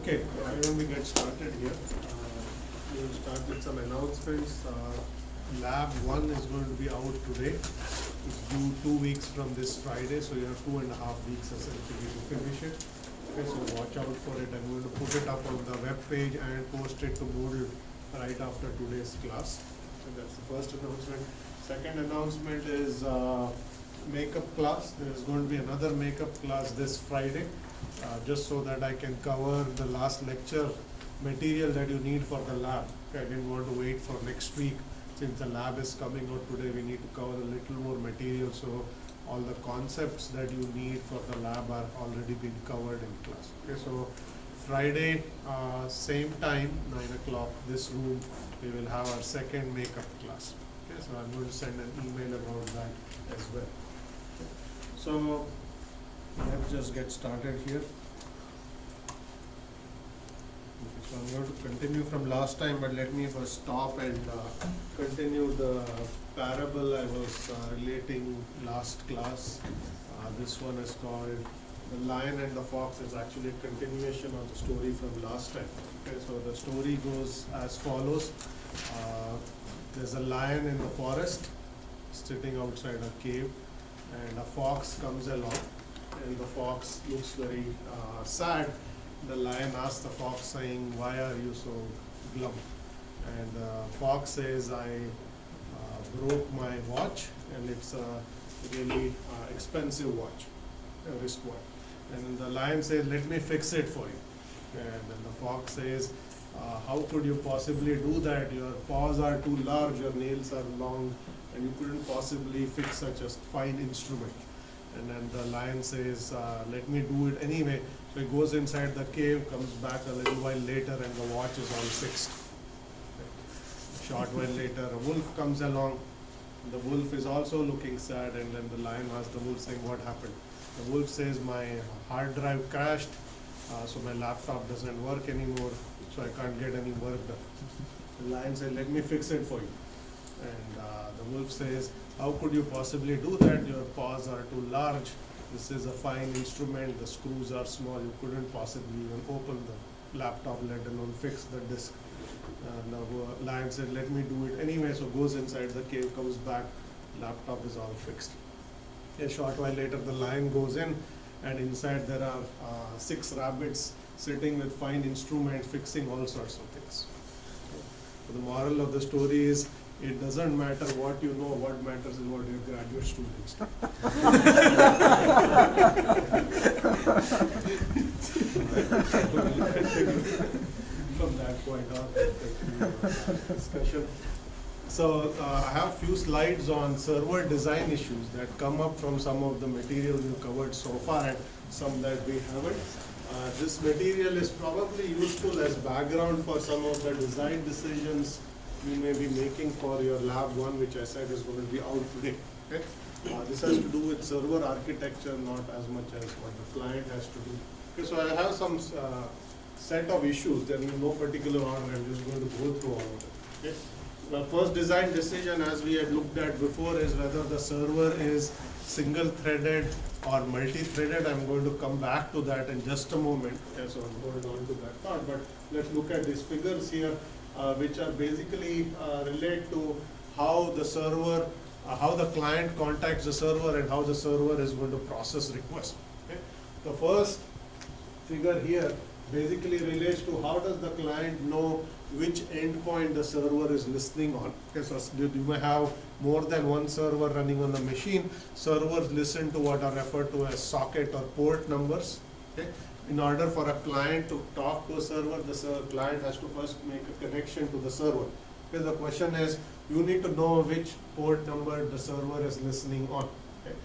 Okay, why don't we get started here? We'll start with some announcements. Lab 1 is going to be out today. It's due 2 weeks from this Friday, so you have 2.5 weeks essentially to finish it. Okay, so watch out for it. I'm going to put it up on the web page and post it to Moodle right after today's class. So that's the first announcement. Second announcement is makeup class. There is going to be another makeup class this Friday. Just so that I can cover the last lecture material that you need for the lab. Okay, I didn't want to wait for next week. Since the lab is coming out today, we need to cover a little more material, so all the concepts that you need for the lab are already been covered in class. Okay, so Friday, same time, 9 o'clock, this room, we will have our second makeup class. Okay, so I'm going to send an email about that as well. Okay. So let's just get started here. Okay, so I'm going to continue from last time, but let me first stop and continue the parable I was relating last class. This one is called The Lion and the Fox. It's actually a continuation of the story from last time. Okay, so the story goes as follows. There's a lion in the forest sitting outside a cave, and a fox comes along. And the fox looks very sad. The lion asks the fox saying, "Why are you so glum?" And the fox says, "I broke my watch, and it's a really expensive watch, a wristwatch." And then the lion says, "Let me fix it for you." And then the fox says, "How could you possibly do that? Your paws are too large, your nails are long, and you couldn't possibly fix such a fine instrument." And then the lion says, "Let me do it anyway." So he goes inside the cave, comes back a little while later, and the watch is all fixed. A short while later, a wolf comes along. The wolf is also looking sad, and then the lion asks the wolf saying, "What happened?" The wolf says, "My hard drive crashed, so my laptop doesn't work anymore, so I can't get any work done." The lion said, "Let me fix it for you." And the wolf says, "How could you possibly do that? Your paws are too large. This is a fine instrument. The screws are small. You couldn't possibly even open the laptop, let alone fix the disk." And the lion said, "Let me do it anyway." So goes inside the cave, comes back, laptop is all fixed. A short while later, the lion goes in, and inside there are 6 rabbits sitting with fine instruments, fixing all sorts of things. So the moral of the story is, it doesn't matter what you know, what matters is what your graduate students do. From that point on, discussion. So I have few slides on server design issues that come up from some of the material you covered so far and some that we haven't. This material is probably useful as background for some of the design decisions you may be making for your lab 1, which I said is going to be out today. Okay? This has to do with server architecture, not as much as what the client has to do. Okay, so I have some set of issues. There is no particular order. I'm just going to go through all of them. Okay? The first design decision, as we had looked at before, is whether the server is single-threaded or multi-threaded. I'm going to come back to that in just a moment. Okay, so I'm going on to that part. But let's look at these figures here, which are basically relate to how the server, how the client contacts the server and how the server is going to process requests. Okay? The first figure here basically relates to how does the client know which endpoint the server is listening on. Okay, so you may have more than one server running on the machine. Servers listen to what are referred to as socket or port numbers. Okay? In order for a client to talk to a server, the client has to first make a connection to the server. Okay, the question is, you need to know which port number the server is listening on. Okay?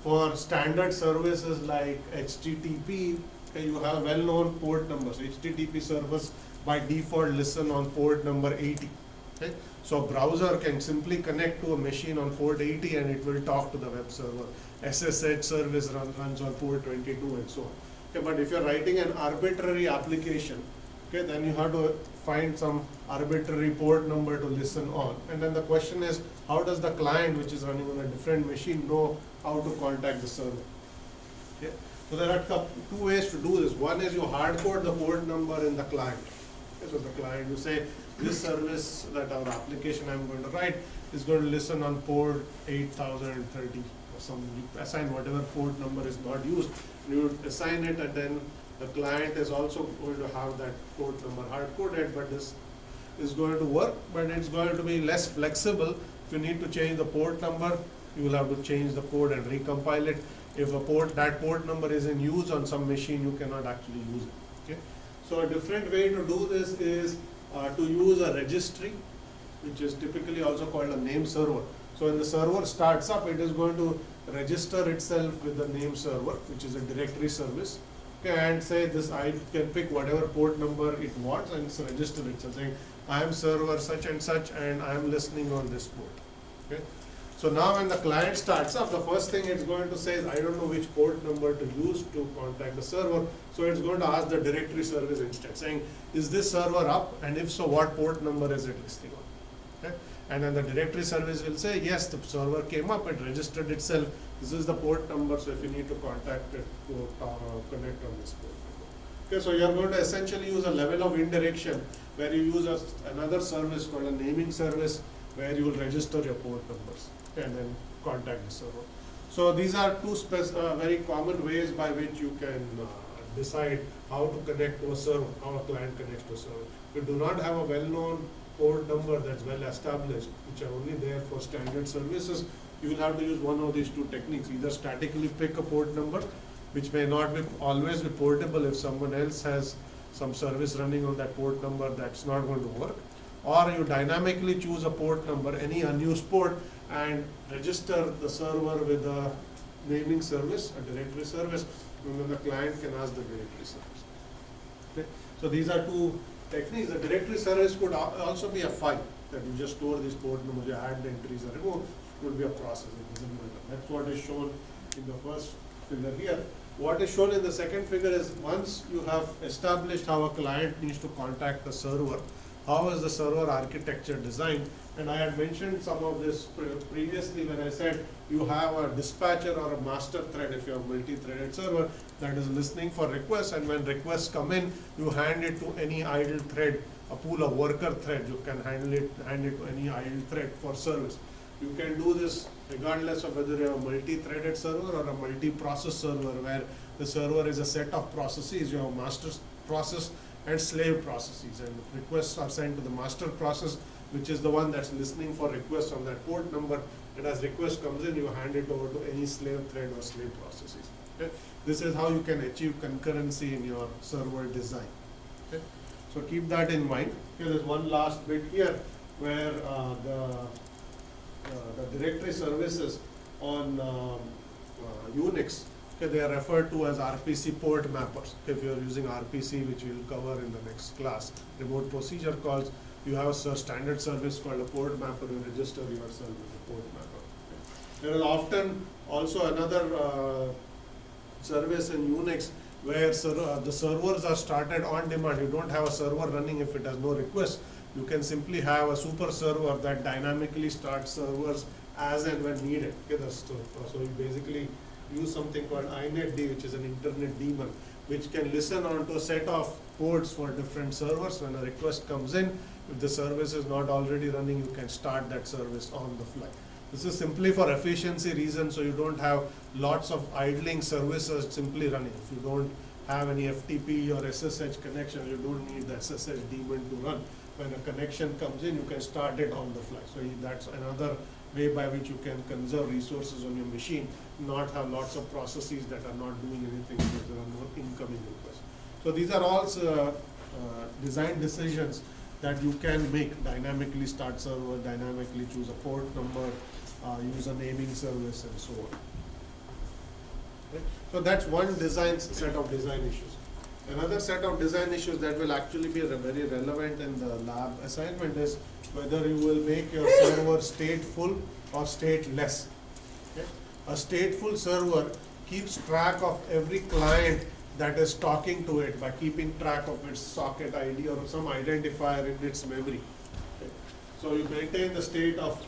For standard services like HTTP, okay, you have well-known port numbers. HTTP servers by default listen on port number 80. Okay? So a browser can simply connect to a machine on port 80 and it will talk to the web server. SSH service runs on port 22 and so on. Okay, but if you're writing an arbitrary application, okay, then you have to find some arbitrary port number to listen on. And then the question is, how does the client, which is running on a different machine, know how to contact the server? Okay? So there are two ways to do this. One is you hardcode the port number in the client. Okay, so the client, you say, this service that our application I'm going to write is going to listen on port 8030 or some, you assign whatever port number is not used, you assign it, and then the client is also going to have that port number hard-coded, but this is going to work, but it's going to be less flexible. If you need to change the port number, you will have to change the code and recompile it. If that port number is in use on some machine, you cannot actually use it. Okay? So a different way to do this is to use a registry, which is typically also called a name server. So when the server starts up, it is going to register itself with the name server, which is a directory service. Okay, and say this, I can pick whatever port number it wants and register it. So saying, I am server such and such and I am listening on this port. Okay. So now when the client starts up, the first thing it's going to say is, I don't know which port number to use to contact the server. So it's going to ask the directory service instead, saying, is this server up? And if so, what port number is it listening on? Okay. And then the directory service will say, yes, the server came up, it registered itself. This is the port number, so if you need to contact it, to connect on this port. Okay, so you are going to essentially use a level of indirection where you use another service called a naming service where you will register your port numbers and then contact the server. So these are two very common ways by which you can decide how to connect to a server, how a client connects to a server. You do not have a well-known port number that's well established, which are only there for standard services. You will have to use one of these two techniques. Either statically pick a port number, which may not be always be portable if someone else has some service running on that port number, that's not going to work. Or you dynamically choose a port number, any unused port, and register the server with a naming service, a directory service, and then the client can ask the directory service. Okay? So these are two techniques. The directory service could also be a file that you just store these port numbers, you add the entries or remove. It would be a process. It doesn't matter. That's what is shown in the first figure here. What is shown in the second figure is, once you have established how a client needs to contact the server, how is the server architecture designed? And I had mentioned some of this previously when I said you have a dispatcher or a master thread if you have a multi-threaded server that is listening for requests, and when requests come in, you hand it to any idle thread, a pool of worker thread. You can hand it to any idle thread for service. You can do this regardless of whether you have a multi-threaded server or a multi-process server, where the server is a set of processes. You have a master process and slave processes, and requests are sent to the master process, which is the one that's listening for requests on that port number, and as request comes in, you hand it over to any slave thread or slave processes. Okay? This is how you can achieve concurrency in your server design. Okay? So keep that in mind. Okay, there's one last bit here where the directory services on Unix, Okay, they are referred to as RPC port mappers. Okay, if you are using RPC, which we will cover in the next class, remote procedure calls, you have a standard service called a port mapper. You register yourself as a port mapper. Okay. There is often also another service in Unix where the servers are started on demand. You don't have a server running if it has no request. You can simply have a super server that dynamically starts servers as and when needed. Okay, so you basically use something called inetd, which is an internet daemon, which can listen onto a set of ports for different servers. When a request comes in, if the service is not already running, you can start that service on the fly. This is simply for efficiency reasons, so you don't have lots of idling services simply running. If you don't have any FTP or SSH connection, you don't need the SSH daemon to run. When a connection comes in, you can start it on the fly. So that's another way by which you can conserve resources on your machine, not have lots of processes that are not doing anything because there are no incoming requests. So these are all design decisions that you can make: dynamically start server, dynamically choose a port number, use a naming service, and so on. Right? So that's one set of design issues. Another set of design issues that will actually be very relevant in the lab assignment is whether you will make your server stateful or stateless. Okay? A stateful server keeps track of every client that is talking to it by keeping track of its socket ID or some identifier in its memory. Okay? So you maintain the state of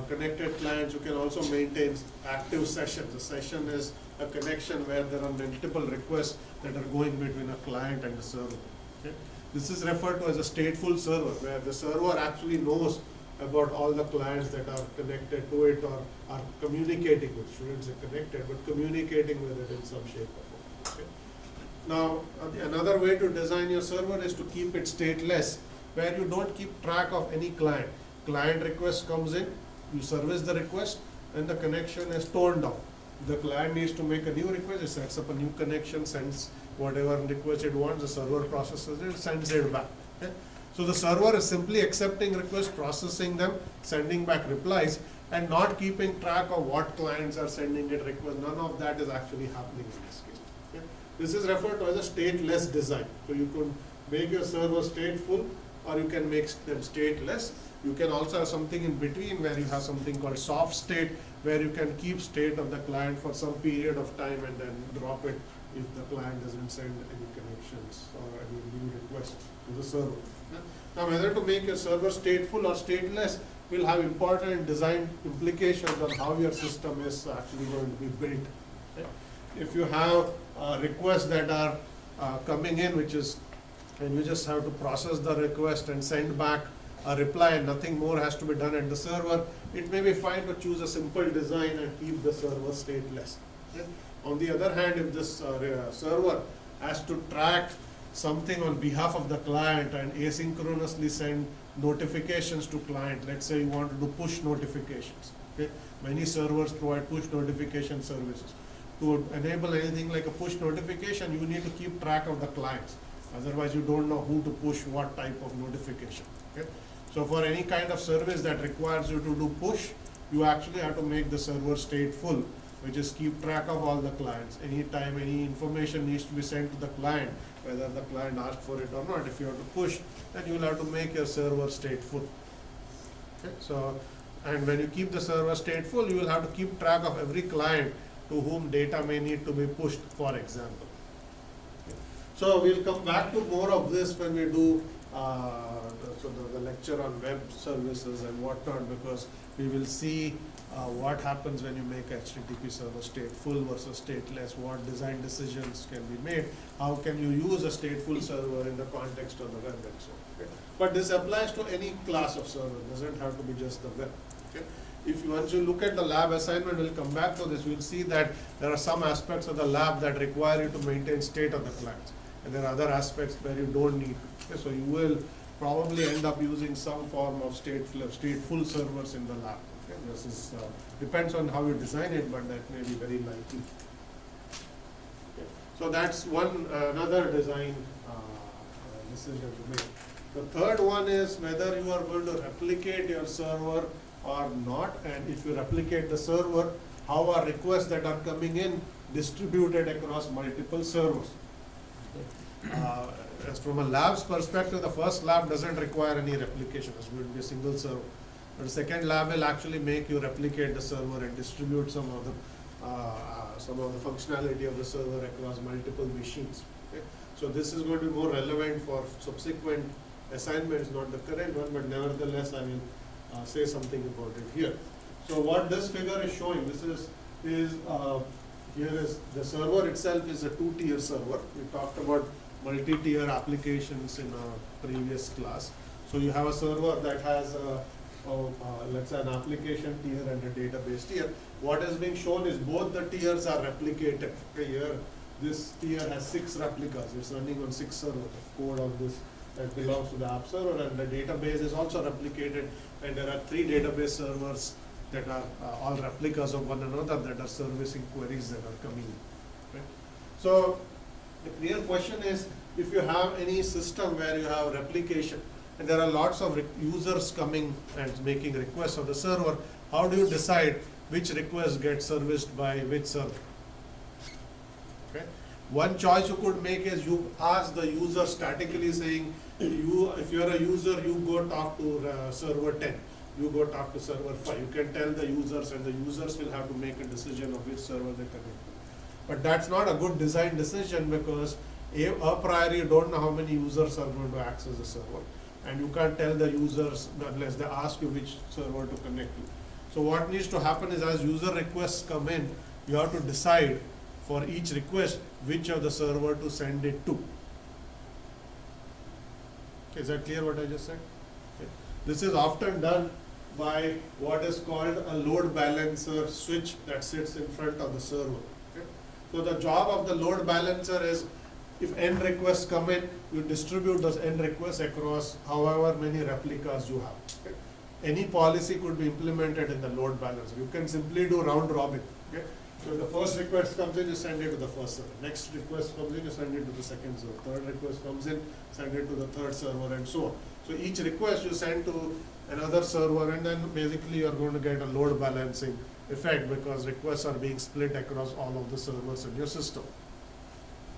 connected clients. You can also maintain active sessions. A session is a connection where there are multiple requests that are going between a client and a server. Okay? This is referred to as a stateful server, where the server actually knows about all the clients that are connected to it or are communicating with. Shouldn't say connected, but communicating with it in some shape or form. Okay? Now, another way to design your server is to keep it stateless, where you don't keep track of any client. Client request comes in, you service the request, and the connection is torn down. The client needs to make a new request, it sets up a new connection, sends whatever request it wants, the server processes it, sends it back. Okay? So the server is simply accepting requests, processing them, sending back replies, and not keeping track of what clients are sending it requests. None of that is actually happening in this case. Okay? This is referred to as a stateless design. So you could make your server stateful, or you can make them stateless. You can also have something in between where you have something called soft state, where you can keep state of the client for some period of time and then drop it if the client doesn't send any connections or any new requests to the server. Now, whether to make your server stateful or stateless will have important design implications on how your system is actually going to be built. Okay? If you have requests that are coming in, and you just have to process the request and send back a reply and nothing more has to be done at the server, it may be fine to choose a simple design and keep the server stateless. Okay? On the other hand, if this server has to track something on behalf of the client and asynchronously send notifications to client, let's say you want to do push notifications. Okay? Many servers provide push notification services. To enable anything like a push notification, you need to keep track of the clients. Otherwise, you don't know who to push what type of notification. Okay? So for any kind of service that requires you to do push, you actually have to make the server stateful, which is keep track of all the clients. Anytime any information needs to be sent to the client, whether the client asked for it or not, if you have to push, then you will have to make your server stateful. Okay? So, and when you keep the server stateful, you will have to keep track of every client to whom data may need to be pushed, for example. Okay? So we'll come back to more of this when we do the lecture on web services and whatnot, because we will see what happens when you make HTTP server stateful versus stateless, what design decisions can be made, how can you use a stateful server in the context of the web and so on. Okay? But this applies to any class of server, it doesn't have to be just the web. Okay? Once you look at the lab assignment, we'll come back to this, we'll see that there are some aspects of the lab that require you to maintain state of the clients, and there are other aspects where you don't need. Okay? So you will probably end up using some form of stateful servers in the lab. Okay? This is depends on how you design it, but that may be very likely. Okay? So that's another design decision to make. The third one is whether you are going to replicate your server or not, and if you replicate the server, how are requests that are coming in distributed across multiple servers. As from a lab's perspective, the first lab doesn't require any replication. It's going to be a single server. But the second lab will actually make you replicate the server and distribute some of the functionality of the server across multiple machines. Okay? So this is going to be more relevant for subsequent assignments, not the current one, but nevertheless I will say something about it here. So what this figure is showing, here is the server itself is a two-tier server. We talked about multi-tier applications in a previous class. So you have a server that has let's say an application tier and a database tier. What is being shown is both the tiers are replicated. Okay, here this tier has 6 replicas. It's running on 6 servers. Code of this that belongs to the app server, and the database is also replicated, and there are 3 database servers that are all replicas of one another that are servicing queries that are coming in. Right? So the real question is, if you have any system where you have replication and there are lots of users coming and making requests of the server, how do you decide which request gets serviced by which server? Okay. One choice you could make is you ask the user statically saying, if you are a user, you go talk to server 10. You go talk to server 5. You can tell the users, and the users will have to make a decision of which server they connect to. But that's not a good design decision, because a priori you don't know how many users are going to access the server, and you can't tell the users unless they ask you which server to connect to. So what needs to happen is, as user requests come in, you have to decide for each request which of the server to send it to. Is that clear what I just said? Okay. This is often done by what is called a load balancer switch that sits in front of the server. Okay. So the job of the load balancer is, if n requests come in, you distribute those n requests across however many replicas you have. Okay. Any policy could be implemented in the load balancer. You can simply do round robin. Okay. So the first request comes in, you send it to the first server. Next request comes in, you send it to the second server. Third request comes in, send it to the third server, and so on. So each request you send to another server, and then basically you are going to get a load balancing effect, because requests are being split across all of the servers in your system.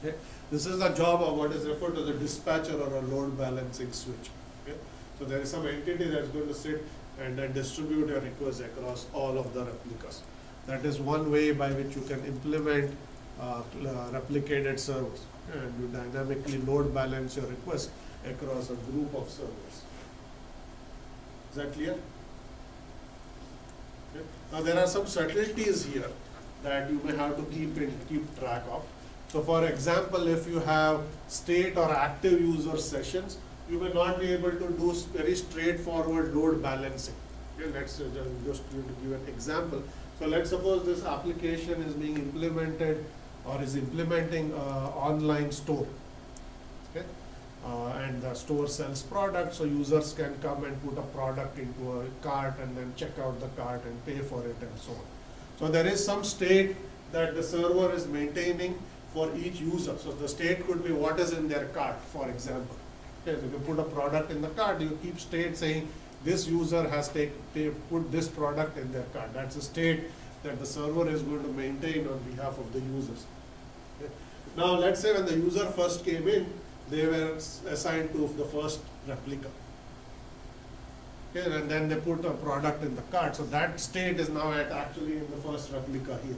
Okay. This is the job of what is referred to the dispatcher or a load balancing switch. Okay. So there is some entity that's going to sit and then distribute your requests across all of the replicas. That is one way by which you can implement replicated servers, and you dynamically load balance your request across a group of servers. Is that clear? Okay. Now there are some subtleties here that you may have to keep track of. So for example, if you have state or active user sessions, you may not be able to do very straightforward load balancing. Okay, let's just give an example. So let's suppose this application is being implemented or is implementing online store. Okay? And the store sells products, so users can come and put a product into a cart and then check out the cart and pay for it and so on. So there is some state that the server is maintaining for each user. So the state could be what is in their cart, for example. Okay, so if you put a product in the cart, you keep state saying this user has put this product in their cart. That's a state that the server is going to maintain on behalf of the users. Okay. Now let's say when the user first came in, they were assigned to the first replica. Okay, and then they put a product in the cart. So that state is now actually in the first replica here.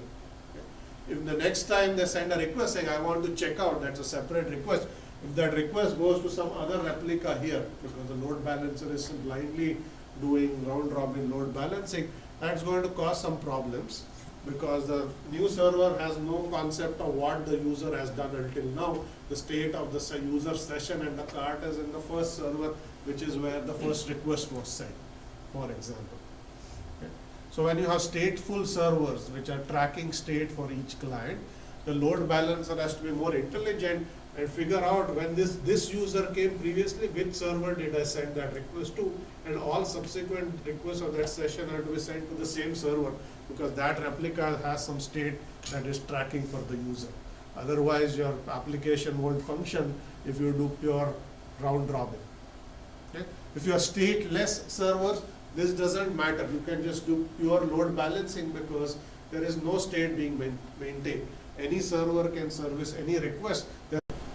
Okay. If the next time they send a request saying, I want to check out, that's a separate request. If that request goes to some other replica here, because the load balancer is blindly doing round robin load balancing, that's going to cause some problems, because the new server has no concept of what the user has done until now. The state of the user session and the cart is in the first server, which is where the first request was sent, for example. Okay. So when you have stateful servers which are tracking state for each client, the load balancer has to be more intelligent and figure out when this user came previously, which server did I send that request to, and all subsequent requests of that session are to be sent to the same server, because that replica has some state that is tracking for the user. Otherwise your application won't function if you do pure round robin. Okay? If you are stateless servers, this doesn't matter. You can just do pure load balancing because there is no state being maintained. any server can service any request.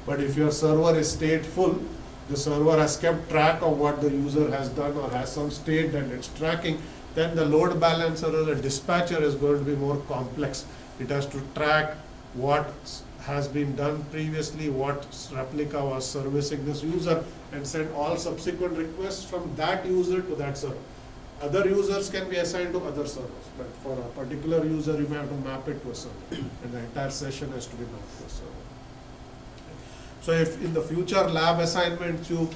But if your server is stateful, the server has kept track of what the user has done or has some state that it's tracking, then the load balancer or the dispatcher is going to be more complex. It has to track what has been done previously, what replica was servicing this user, and send all subsequent requests from that user to that server. Other users can be assigned to other servers, but for a particular user, you may have to map it to a server, and the entire session has to be mapped to a server. So if in the future lab assignments you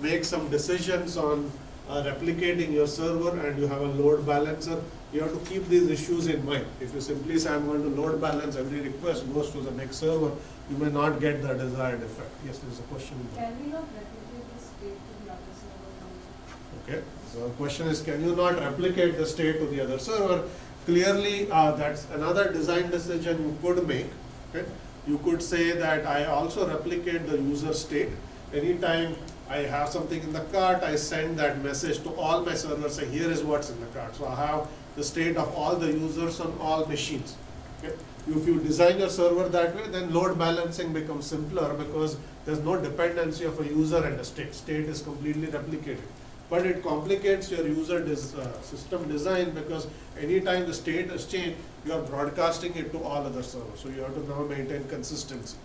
make some decisions on replicating your server and you have a load balancer, you have to keep these issues in mind. If you simply say I'm going to load balance, every request goes to the next server, you may not get the desired effect. Yes, there's a question. Can we not replicate the state to the other server also? Okay, so the question is, can you not replicate the state to the other server? Clearly, that's another design decision you could make. Okay? You could say that I also replicate the user state. Anytime I have something in the cart, I send that message to all my servers, say here is what's in the cart. So I have the state of all the users on all machines. Okay? If you design your server that way, then load balancing becomes simpler because there's no dependency of a user and a state. State is completely replicated. But it complicates your user system design because anytime the state is changed, you are broadcasting it to all other servers. So you have to now maintain consistency.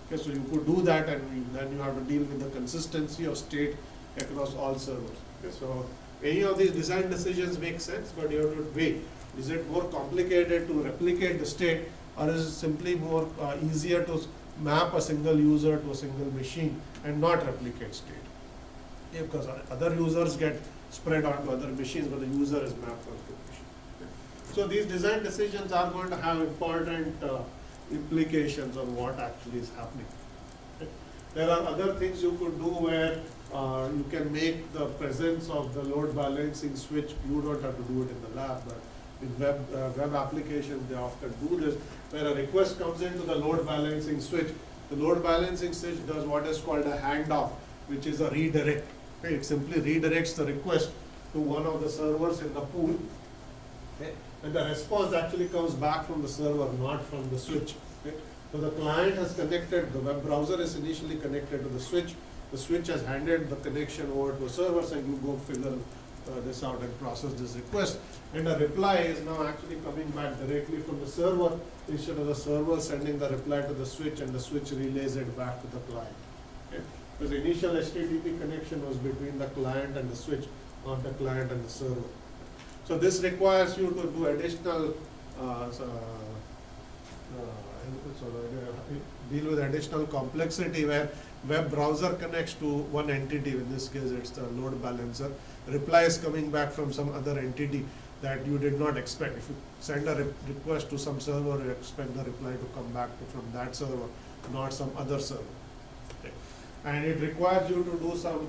Okay, so you could do that, and then you have to deal with the consistency of state across all servers. Okay, so any of these design decisions make sense, but you have to weigh. Is it more complicated to replicate the state, or is it simply more easier to map a single user to a single machine and not replicate state? Yeah, because other users get spread onto other machines, but the user is mapped onto the machine. Okay. So these design decisions are going to have important implications on what actually is happening. Okay. There are other things you could do where you can make the presence of the load balancing switch. You don't have to do it in the lab, but in web applications they often do this, where a request comes into the load balancing switch. The load balancing switch does what is called a handoff, which is a redirect. Okay. It simply redirects the request to one of the servers in the pool. Okay. And the response actually comes back from the server, not from the switch. Okay. So the client has connected, the web browser is initially connected to the switch has handed the connection over to a server, saying you go fill this out and process this request, and the reply is now actually coming back directly from the server instead of the server sending the reply to the switch and the switch relays it back to the client. Okay. Because the initial HTTP connection was between the client and the switch, not the client and the server. So this requires you to do additional, deal with additional complexity where web browser connects to one entity. In this case, it's the load balancer. Reply is coming back from some other entity that you did not expect. If you send a request to some server, you expect the reply to come back from that server, not some other server. Okay. And it requires you to do some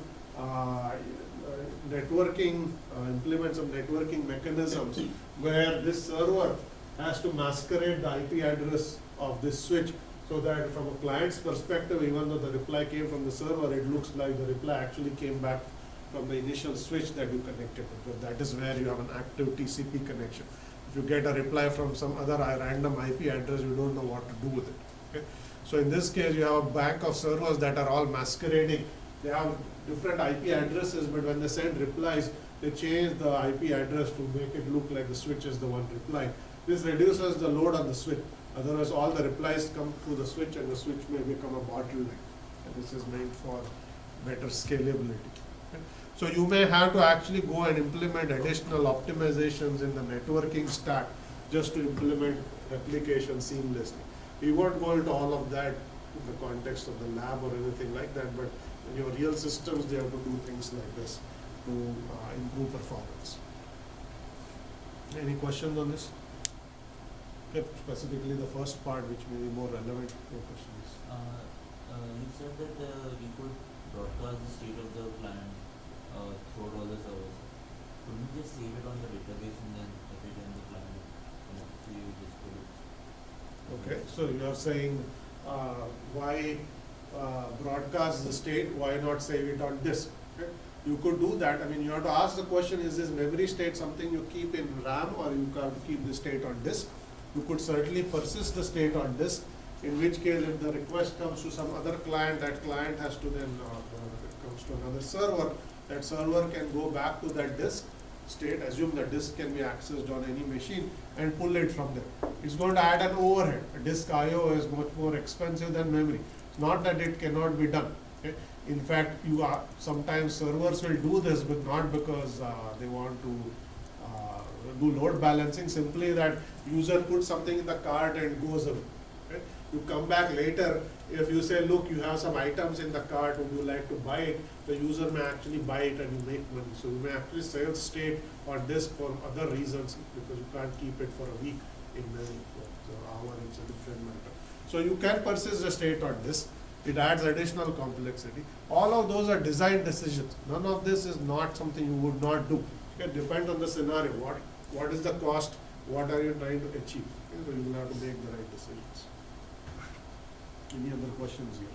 networking, implement some networking mechanisms where this server has to masquerade the IP address of this switch, so that from a client's perspective, even though the reply came from the server, it looks like the reply actually came back from the initial switch that you connected to, because that is where you have an active TCP connection. If you get a reply from some other random IP address, you don't know what to do with it. Okay? So in this case, you have a bank of servers that are all masquerading. They have different IP addresses, but when they send replies, they change the IP address to make it look like the switch is the one replying. This reduces the load on the switch. Otherwise, all the replies come through the switch, and the switch may become a bottleneck. And this is meant for better scalability. Okay. So you may have to actually go and implement additional optimizations in the networking stack just to implement replication seamlessly. We won't go into all of that in the context of the lab or anything like that, but in your real systems, they have to do things like this to improve performance. Any questions on this? Okay, specifically the first part, which may be more relevant to your questions. You said that we could broadcast the state of the client throughout all the servers. Couldn't we just save it on the database and then every time the client connects to you, just put it? Okay, so you are saying why broadcast the state, why not save it on disk? Okay? You could do that. I mean, you have to ask the question, is this memory state something you keep in RAM, or you can keep the state on disk? You could certainly persist the state on disk, in which case if the request comes to some other client, that client has to then, it comes to another server, that server can go back to that disk state, assume the disk can be accessed on any machine and pull it from there. It's going to add an overhead. A disk I/O is much more expensive than memory. It's not that it cannot be done. Okay? In fact, sometimes servers will do this, but not because they want to do load balancing, simply that user puts something in the cart and goes away. Okay? You come back later, if you say, look, you have some items in the cart, would you like to buy it? The user may actually buy it and you make money. So you may actually save state or disk for other reasons, because you can't keep it for a week in memory. So hour, it's a different matter. So you can persist the state on disk. It adds additional complexity. All of those are design decisions. None of this is not something you would not do. It depends on the scenario. What is the cost? What are you trying to achieve? Okay, so you will have to make the right decisions. Any other questions here?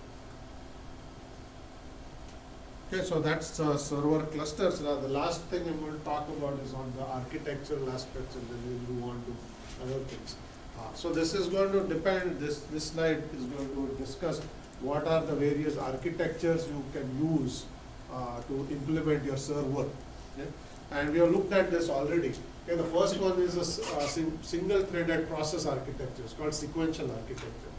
Okay, so that's server clusters. Now, the last thing I'm going to talk about is on the architectural aspects, and then we'll move on to other things. So this is going to depend, this slide is going to discuss what are the various architectures you can use to implement your server. Okay? And we have looked at this already. Okay, the first one is a single threaded process architecture. It's called sequential architecture.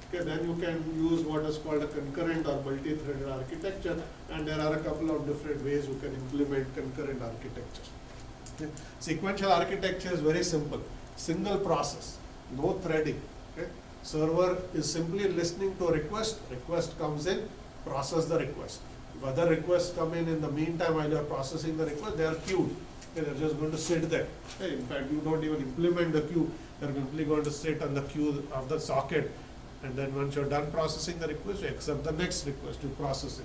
Okay, then you can use what is called a concurrent or multi-threaded architecture, and there are a couple of different ways you can implement concurrent architecture. Okay. Sequential architecture is very simple. Single process, no threading. Okay. Server is simply listening to a request. Request comes in, process the request. If other requests come in the meantime while you are processing the request, they are queued. Okay, they're just going to sit there. Okay. In fact, you don't even implement the queue. They're simply going to sit on the queue of the socket. And then once you're done processing the request, you accept the next request, you process it.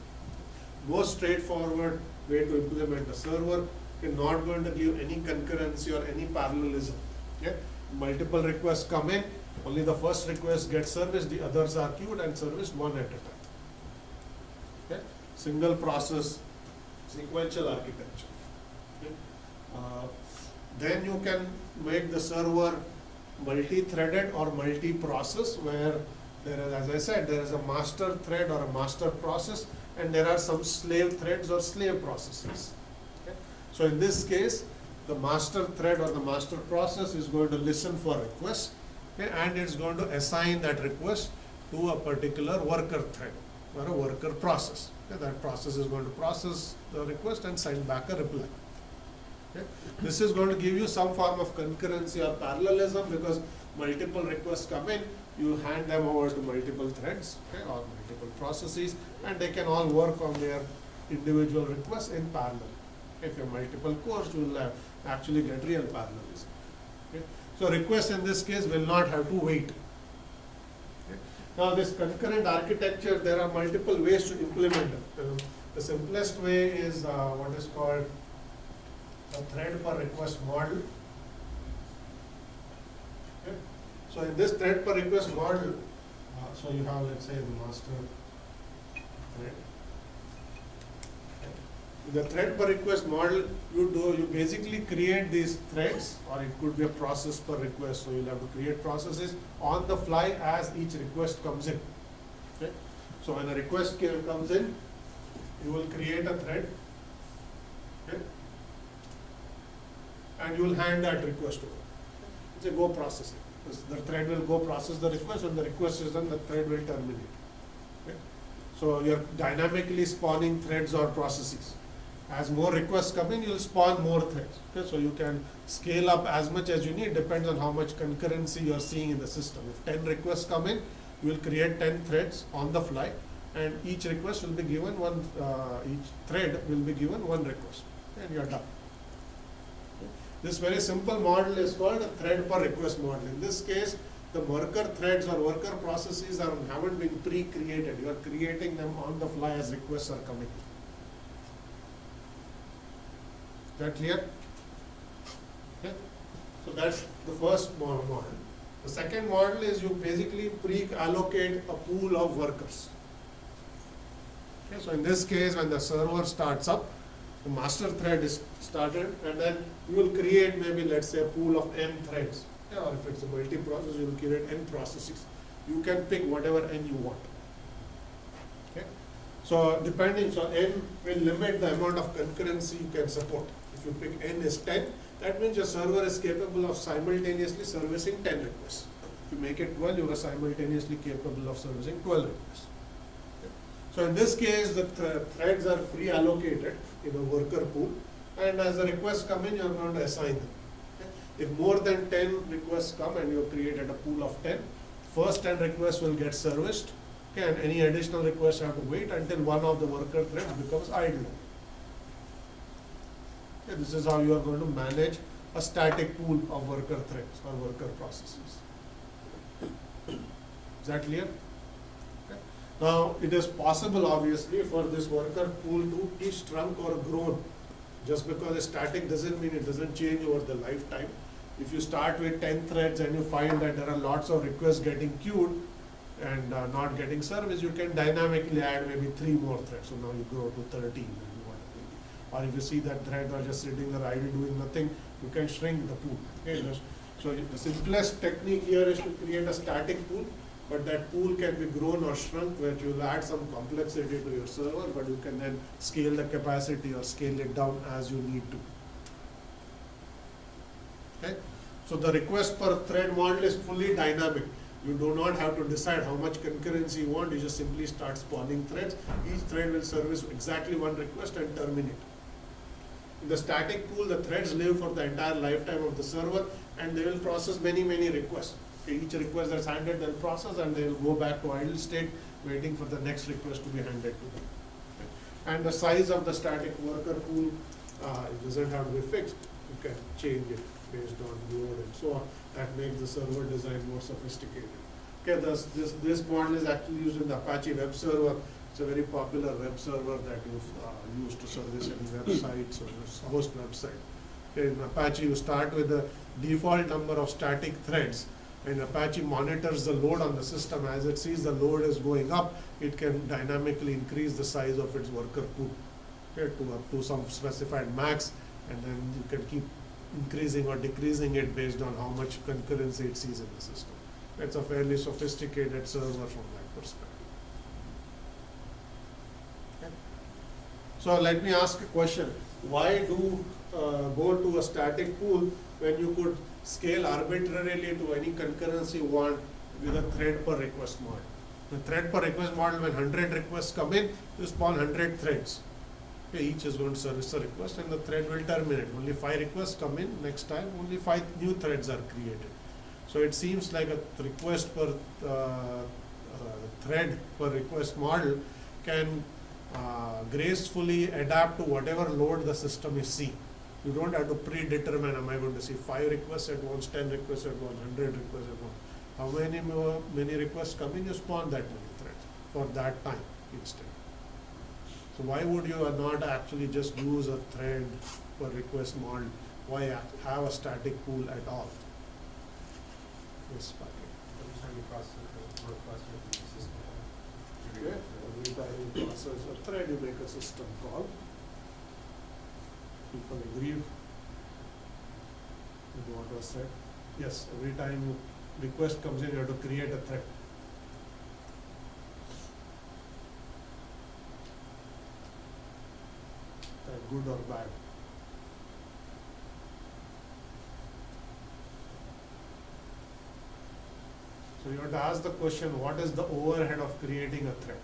Most straightforward way to implement a server. You're not going to give any concurrency or any parallelism. Okay? Multiple requests come in, only the first request gets serviced, the others are queued and serviced one at a time. Okay? Single process, sequential architecture. Okay? Then you can make the server multi-threaded or multi-process, where there is, as I said, there is a master thread or a master process, and there are some slave threads or slave processes. Okay? So in this case, the master thread or the master process is going to listen for requests, okay, and it's going to assign that request to a particular worker thread or a worker process. Okay? That process is going to process the request and send back a reply. Okay? This is going to give you some form of concurrency or parallelism, because multiple requests come in, you hand them over to multiple threads, okay, or multiple processes, and they can all work on their individual requests in parallel. If you have multiple cores, you will actually get real parallelism. Okay? So requests in this case will not have to wait. Okay? Now this concurrent architecture, there are multiple ways to implement it. The simplest way is what is called a thread per request model. Okay. So in this thread per request model, so you have, let's say, the master thread. Okay. In the thread per request model, you basically create these threads, or it could be a process per request. So you'll have to create processes on the fly as each request comes in. Okay. So when a request comes in, you will create a thread. Okay. And you will hand that request over. Say go process it. The thread will go process the request. When the request is done, the thread will terminate. Okay? So you're dynamically spawning threads or processes. As more requests come in, you'll spawn more threads. Okay? So you can scale up as much as you need, depends on how much concurrency you're seeing in the system. If 10 requests come in, you will create 10 threads on the fly, and each request will be given one, each thread will be given one request, and you're done. This very simple model is called a thread per request model. In this case, the worker threads or worker processes haven't been pre-created. You are creating them on the fly as requests are coming. Is that clear? Okay. So that's the first model. The second model is you basically pre-allocate a pool of workers. Okay. So in this case, when the server starts up, the master thread is started, and then you will create maybe, let's say, a pool of n threads. Yeah, or if it's a multi-process, you will create n processes. You can pick whatever n you want. Okay? So depending, so n will limit the amount of concurrency you can support. If you pick n is 10, that means your server is capable of simultaneously servicing 10 requests. If you make it 12, you are simultaneously capable of servicing 12 requests. Okay? So in this case, the threads are pre-allocated in a worker pool, and as the requests come in, you are going to assign them. Okay? If more than 10 requests come and you have created a pool of 10, first 10 requests will get serviced. Okay, and any additional requests have to wait until one of the worker threads becomes idle. Okay, this is how you are going to manage a static pool of worker threads or worker processes. Is that clear? Okay. Now, it is possible, obviously, for this worker pool to be shrunk or grown. Just because it's static doesn't mean it doesn't change over the lifetime. If you start with 10 threads and you find that there are lots of requests getting queued and not getting service, you can dynamically add maybe 3 more threads. So now you grow to 13. Or if you see that threads are just sitting there idle doing nothing, you can shrink the pool. Okay? So the simplest technique here is to create a static pool, but that pool can be grown or shrunk, where you will add some complexity to your server, but you can then scale the capacity or scale it down as you need to. Okay? So the request per thread model is fully dynamic. You do not have to decide how much concurrency you want, you just simply start spawning threads. Each thread will service exactly one request and terminate. In the static pool, the threads live for the entire lifetime of the server, and they will process many requests. Okay, each request that's handed, they'll process, and they'll go back to idle state, waiting for the next request to be handed to them. Okay. And the size of the static worker pool, it doesn't have to be fixed. You can change it based on load and so on. That makes the server design more sophisticated. Okay, this model is actually used in the Apache web server. It's a very popular web server that you've used to service any websites or host website. Okay, in Apache, you start with the default number of static threads, and Apache monitors the load on the system. As it sees the load is going up, it can dynamically increase the size of its worker pool, okay, to up to some specified max, and then you can keep increasing or decreasing it based on how much concurrency it sees in the system. It's a fairly sophisticated server from that perspective. Okay. So let me ask a question. Why do go to a static pool when you could scale arbitrarily to any concurrency you want with a thread per request model? The thread per request model, when 100 requests come in, you spawn 100 threads. Okay, each is going to service a request and the thread will terminate. Only 5 requests come in, next time only 5 new threads are created. So it seems like a request per thread per request model can gracefully adapt to whatever load the system is seeing. You don't have to predetermine, am I going to see 5 requests at once, 10 requests at once, 100 requests at once. How many requests come in, you spawn that many threads for that time instead. So why would you not actually just use a thread per request model? Why have a static pool at all? Yes, Patrick. Every time you process a request, you have to use a system call. Okay. Every time you process a thread, you make a system call. People agree with what was said? Yes, every time request comes in, you have to create a thread. Good or bad? So you have to ask the question, what is the overhead of creating a thread?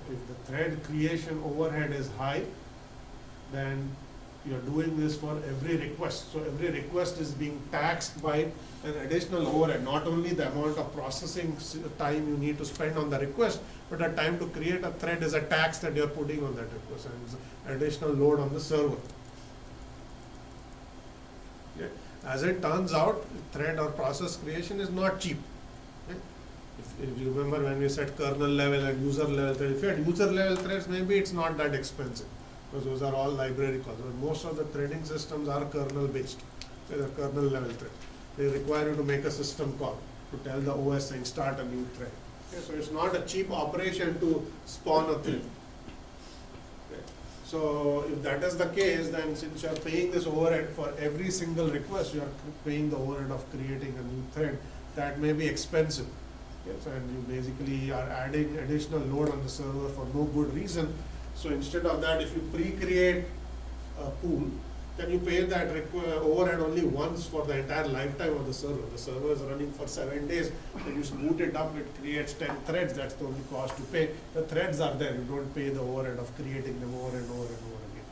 If the thread creation overhead is high, then you are doing this for every request. So every request is being taxed by an additional overhead, not only the amount of processing time you need to spend on the request, but the time to create a thread is a tax that you are putting on that request, and it's an additional load on the server. Okay. As it turns out, thread or process creation is not cheap. Okay. If you remember when we said kernel level and user level thread, if you had user level threads, maybe it's not that expensive, because those are all library calls. But most of the threading systems are kernel based. They are kernel level thread. They require you to make a system call to tell the OS saying start a new thread. Okay, so it's not a cheap operation to spawn a thread. Okay. So if that is the case, then since you are paying this overhead for every single request, you are paying the overhead of creating a new thread, that may be expensive. Yes, and you basically are adding additional load on the server for no good reason. So instead of that, if you pre-create a pool, then you pay that overhead only once for the entire lifetime of the server. The server is running for 7 days, then you boot it up, it creates 10 threads, that's the only cost you pay. The threads are there, you don't pay the overhead of creating them over and over and over again.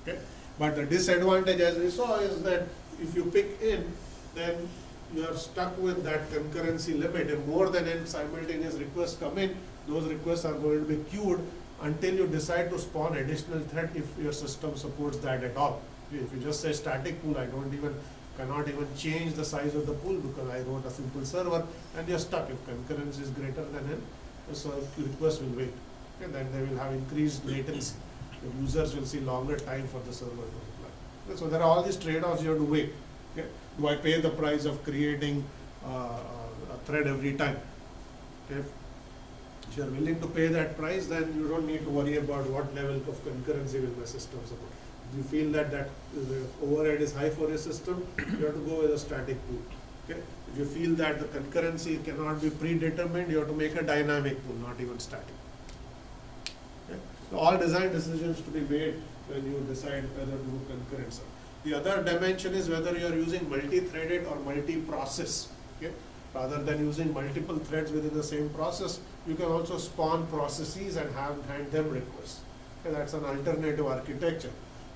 Okay? But the disadvantage, as we saw, is that if you pick in, then you are stuck with that concurrency limit. If more than n simultaneous requests come in, those requests are going to be queued until you decide to spawn additional thread if your system supports that at all. If you just say static pool, cannot even change the size of the pool because I wrote a simple server, and you're stuck. If concurrency is greater than n, the request will wait. Okay, then they will have increased latency. The users will see longer time for the server to reply. Okay, so there are all these trade-offs you have to weigh. Okay? Do I pay the price of creating a thread every time? Okay? If you are willing to pay that price, then you don't need to worry about what level of concurrency will my system support. If you feel that the overhead is high for your system, you have to go with a static pool. Okay? If you feel that the concurrency cannot be predetermined, you have to make a dynamic pool, not even static. Okay? So all design decisions to be made when you decide whether to do concurrency. The other dimension is whether you are using multi-threaded or multi-process. Okay? Rather than using multiple threads within the same process, you can also spawn processes and hand them requests. Okay, that's an alternative architecture.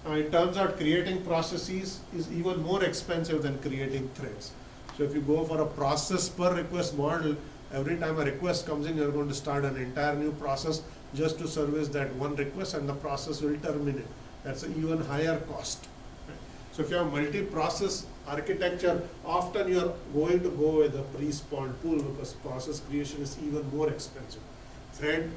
Now it turns out creating processes is even more expensive than creating threads. So if you go for a process per request model, every time a request comes in, you're going to start an entire new process just to service that one request, and the process will terminate. That's an even higher cost. So if you have multi-process architecture, often you are going to go with a pre-spawned pool because process creation is even more expensive. Thread,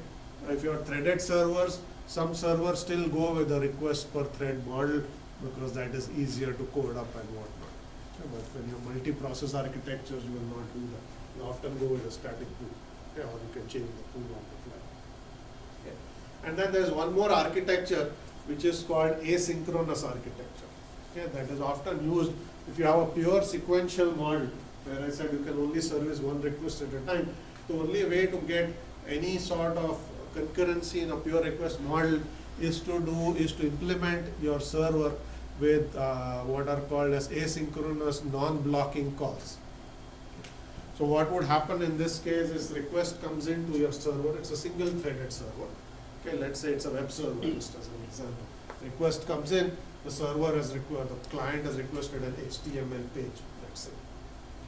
if you have threaded servers, some servers still go with the request per thread model because that is easier to code up and whatnot. But when you have multi-process architectures, you will not do that. You often go with a static pool, or you can change the pool on the fly. And then there is one more architecture which is called asynchronous architecture. That is often used if you have a pure sequential model, where I said you can only service one request at a time. The only way to get any sort of concurrency in a pure request model is to implement your server with what are called as asynchronous non-blocking calls. So what would happen in this case is request comes into your server. It's a single threaded server. Okay, let's say it's a web server, just as an example. Request comes in. The server has the client has requested an HTML page, let's say.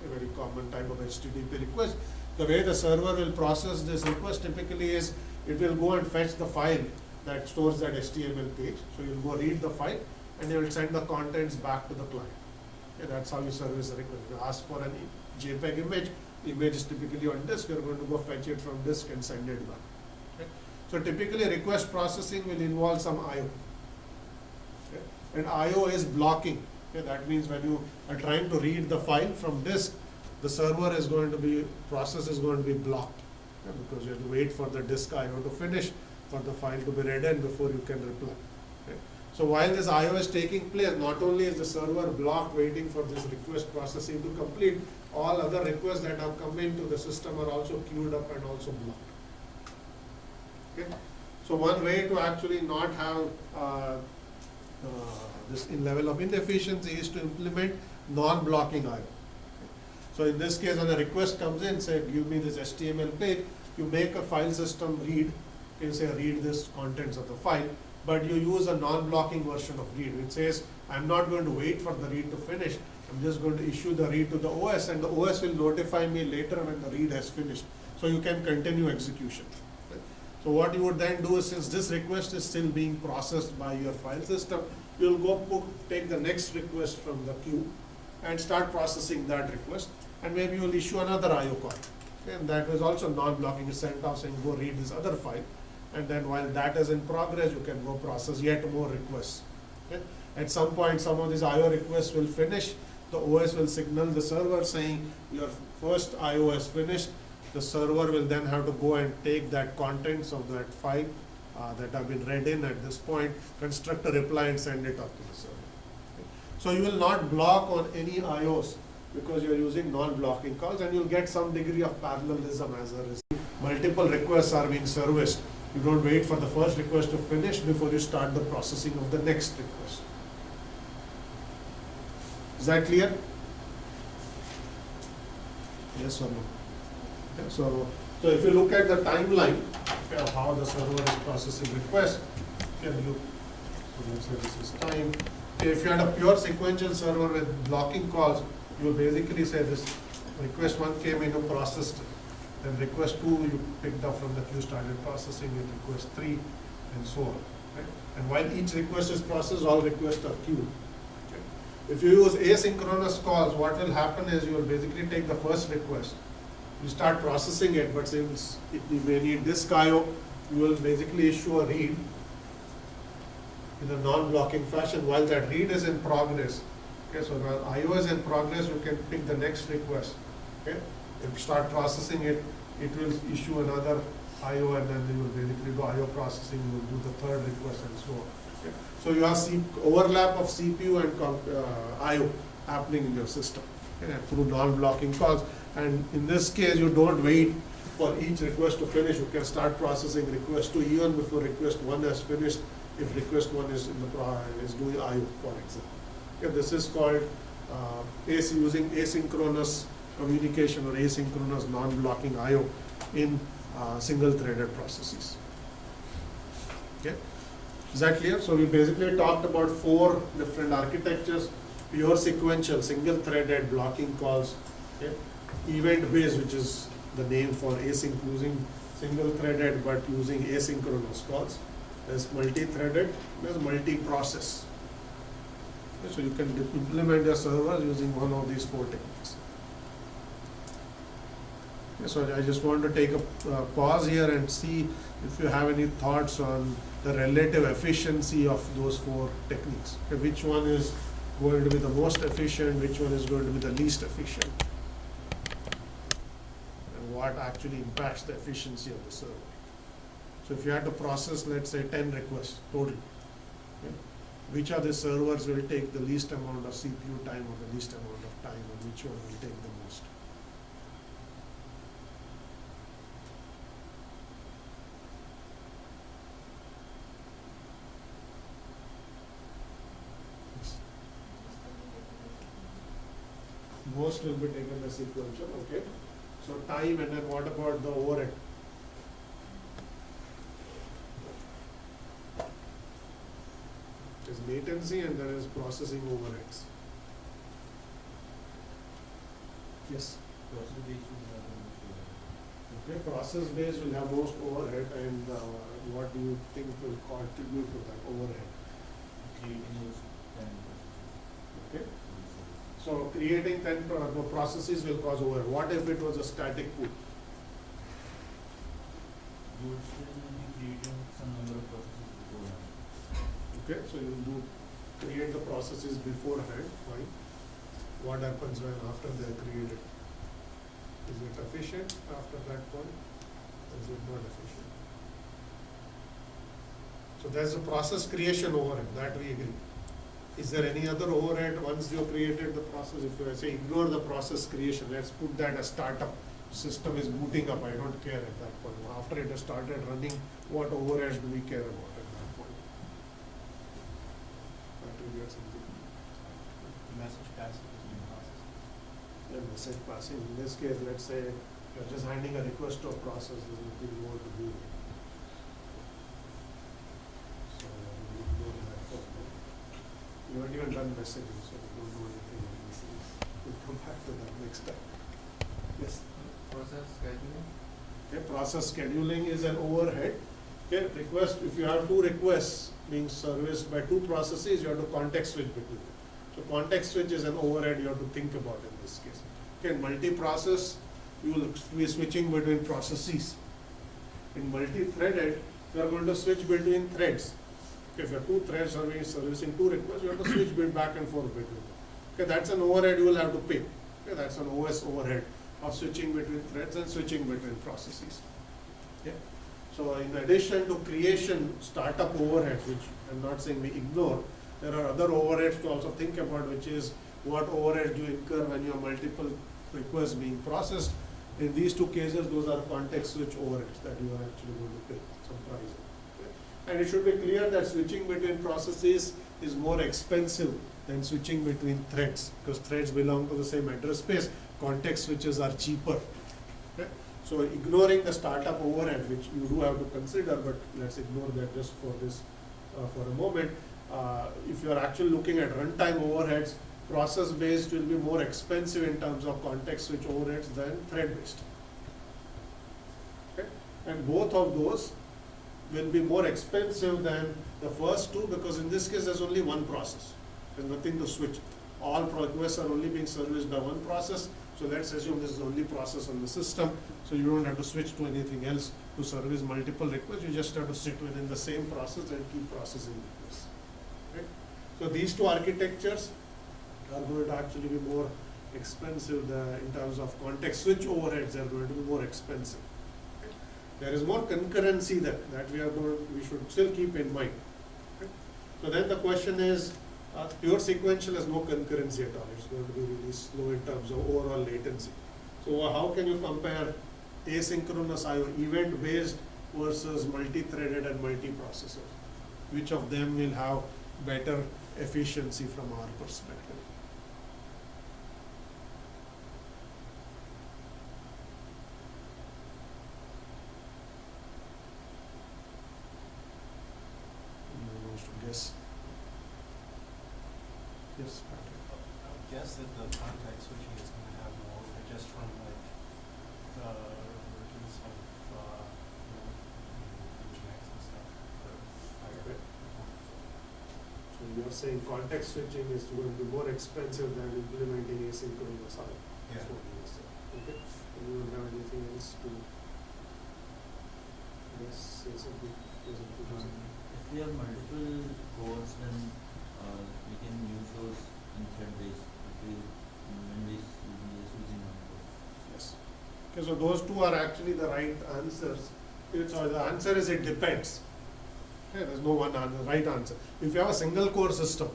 A very common type of HTTP request. The way the server will process this request typically is it will go and fetch the file that stores that HTML page. So you'll go read the file and you will send the contents back to the client. Okay, that's how you service the request. If you ask for an JPEG image, the image is typically on disk, you're going to go fetch it from disk and send it back. Okay. So typically request processing will involve some I/O. And I/O is blocking. Okay, that means when you are trying to read the file from disk, the server is going to be, process is going to be blocked. Okay, because you have to wait for the disk I/O to finish for the file to be read in before you can reply. Okay. So while this I/O is taking place, not only is the server blocked waiting for this request processing to complete, all other requests that have come into the system are also queued up and also blocked. Okay. So one way to actually not have this in level of inefficiency is to implement non-blocking I/O. So in this case, when a request comes in, say give me this HTML page, you make a file system read, you say read this contents of the file, but you use a non-blocking version of read, which says I'm not going to wait for the read to finish, I'm just going to issue the read to the OS, and the OS will notify me later when the read has finished. So you can continue execution. So what you would then do is, since this request is still being processed by your file system, you'll go take the next request from the queue and start processing that request, and maybe you'll issue another I/O call. Okay, and that is also non-blocking. You send off saying go read this other file, and then while that is in progress, you can go process yet more requests. Okay? At some point, some of these I/O requests will finish. The OS will signal the server saying your first I/O is finished. The server will then have to go and take that contents of that file that have been read in at this point, construct a reply and send it off to the server. Okay. So you will not block on any I/Os because you're using non-blocking calls, and you'll get some degree of parallelism as a result. Multiple requests are being serviced. You don't wait for the first request to finish before you start the processing of the next request. Is that clear? Yes or no? Okay, so if you look at the timeline of how the server is processing requests, so let's say this is time. If you had a pure sequential server with blocking calls, you will basically say this request 1 came in, you processed it. Then request 2 you picked up from the queue, started processing it, request 3 and so on. Right? And while each request is processed, all requests are queued. Okay? If you use asynchronous calls, what will happen is you will basically take the first request, you start processing it, but since you may need disk IO, you will basically issue a read in a non-blocking fashion while that read is in progress. Okay, so while IO is in progress, you can pick the next request. Okay, if you start processing it, it will issue another IO, and then you will basically do IO processing, you will do the third request and so on. Okay. So you have overlap of CPU and IO happening in your system, okay, through non-blocking calls. And in this case, you don't wait for each request to finish. You can start processing request 2 even before request 1 has finished, if request 1 is doing IO, for example. Okay, this is called using asynchronous communication or asynchronous non-blocking IO in single-threaded processes. Okay, is that clear? So we basically talked about 4 different architectures: pure sequential, single-threaded blocking calls, okay, event-based, which is the name for async, using single-threaded but using asynchronous calls. There's multi-threaded, there's multi-process. Okay, so you can implement your servers using one of these 4 techniques. Okay, so I just want to take a pause here and see if you have any thoughts on the relative efficiency of those 4 techniques. Okay, which one is going to be the most efficient, which one is going to be the least efficient, and what actually impacts the efficiency of the server. So if you had to process, let's say, 10 requests total, okay, which of the servers will take the least amount of CPU time or the least amount of time, and which one will take the most? Yes. Most will be taken as sequential, okay. So time, and then what about the overhead? There's latency and there is processing overheads. Yes. Okay, process based will have most overhead, and what do you think will contribute to that overhead? Okay. So creating 10 processes will cause overhead. What if it was a static pool? You would still be creating some number of processes beforehand. Okay, so you do create the processes beforehand, fine. What happens when after they are created? Is it efficient after that point? Or is it not efficient? So there's a process creation overhead, that we agree. Is there any other overhead once you created the process? If I say ignore the process creation, let's put that as startup. System is booting up, I don't care at that point. After it has started running, what overheads do we care about at that point? That will get something. Message passing between processes. Yeah, message passing. In this case, let's say you're just handing a request to a process, there's nothing more to do. So we ignore that. You haven't even done messaging, so we don't do anything on this. We'll come back to that next time. Yes. Process scheduling. Okay, process scheduling is an overhead. Okay, request, if you have 2 requests being serviced by 2 processes, you have to context switch between them. So context switch is an overhead you have to think about in this case. Okay, in multi-process, you will be switching between processes. In multi-threaded, you are going to switch between threads. Okay, if you have 2 threads servicing 2 requests, you have to switch back and forth between them. Okay, that's an overhead you will have to pay. Okay, that's an OS overhead of switching between threads and switching between processes. Okay. So in addition to creation startup overheads, which I'm not saying we ignore, there are other overheads to also think about, which is what overhead you incur when you have multiple requests being processed. In these two cases, those are context switch overheads that you are actually going to pay some price. Okay? And it should be clear that switching between processes is more expensive than switching between threads, because threads belong to the same address space. Context switches are cheaper. Okay? So ignoring the startup overhead, which you do have to consider, but let's ignore that just for this for a moment. If you are actually looking at runtime overheads, process-based will be more expensive in terms of context switch overheads than thread-based. Okay? And both of those will be more expensive than the first two, because in this case there's only one process. There's nothing to switch. All requests are only being serviced by one process. So let's assume this is the only process on the system. So you don't have to switch to anything else to service multiple requests. You just have to sit within the same process and keep processing requests. Okay? So these two architectures are going to actually be more expensive in terms of context switch overheads. They are going to be more expensive. Okay? There is more concurrency there that we should still keep in mind. Okay? So then the question is, pure sequential has no concurrency at all. It's going to be really slow in terms of overall latency. So how can you compare asynchronous IO, event-based versus multi-threaded and multi-processor? Which of them will have better efficiency from our perspective? Anyone wants to guess? Yes, Patrick. I would guess that the context switching is going to have more, but just from like the emergence of Nginx and stuff. Okay. So you're saying context switching is going to be more expensive than implementing asynchronous IO. That's what you were saying. Okay. And you don't have anything else to say something? If we have multiple cores, then we can use those in thread-based. If we event-based, we can just using one core. Yes. Okay, so those two are actually the right answers. So the answer is it depends. Okay, there's no one right answer. If you have a single core system,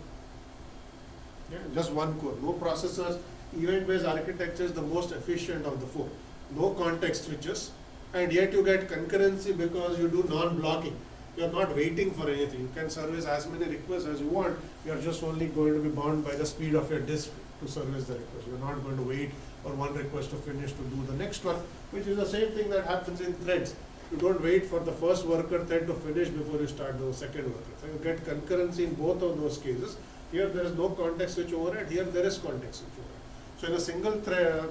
just one core, no processors, event-based architecture is the most efficient of the four. No context switches, and yet you get concurrency because you do non-blocking. You are not waiting for anything. You can service as many requests as you want. You are just only going to be bound by the speed of your disk to service the request. You are not going to wait for one request to finish to do the next one, which is the same thing that happens in threads. You don't wait for the first worker thread to finish before you start the second worker. So you get concurrency in both of those cases. Here there is no context switch overhead. Here there is context switch overhead. So in a single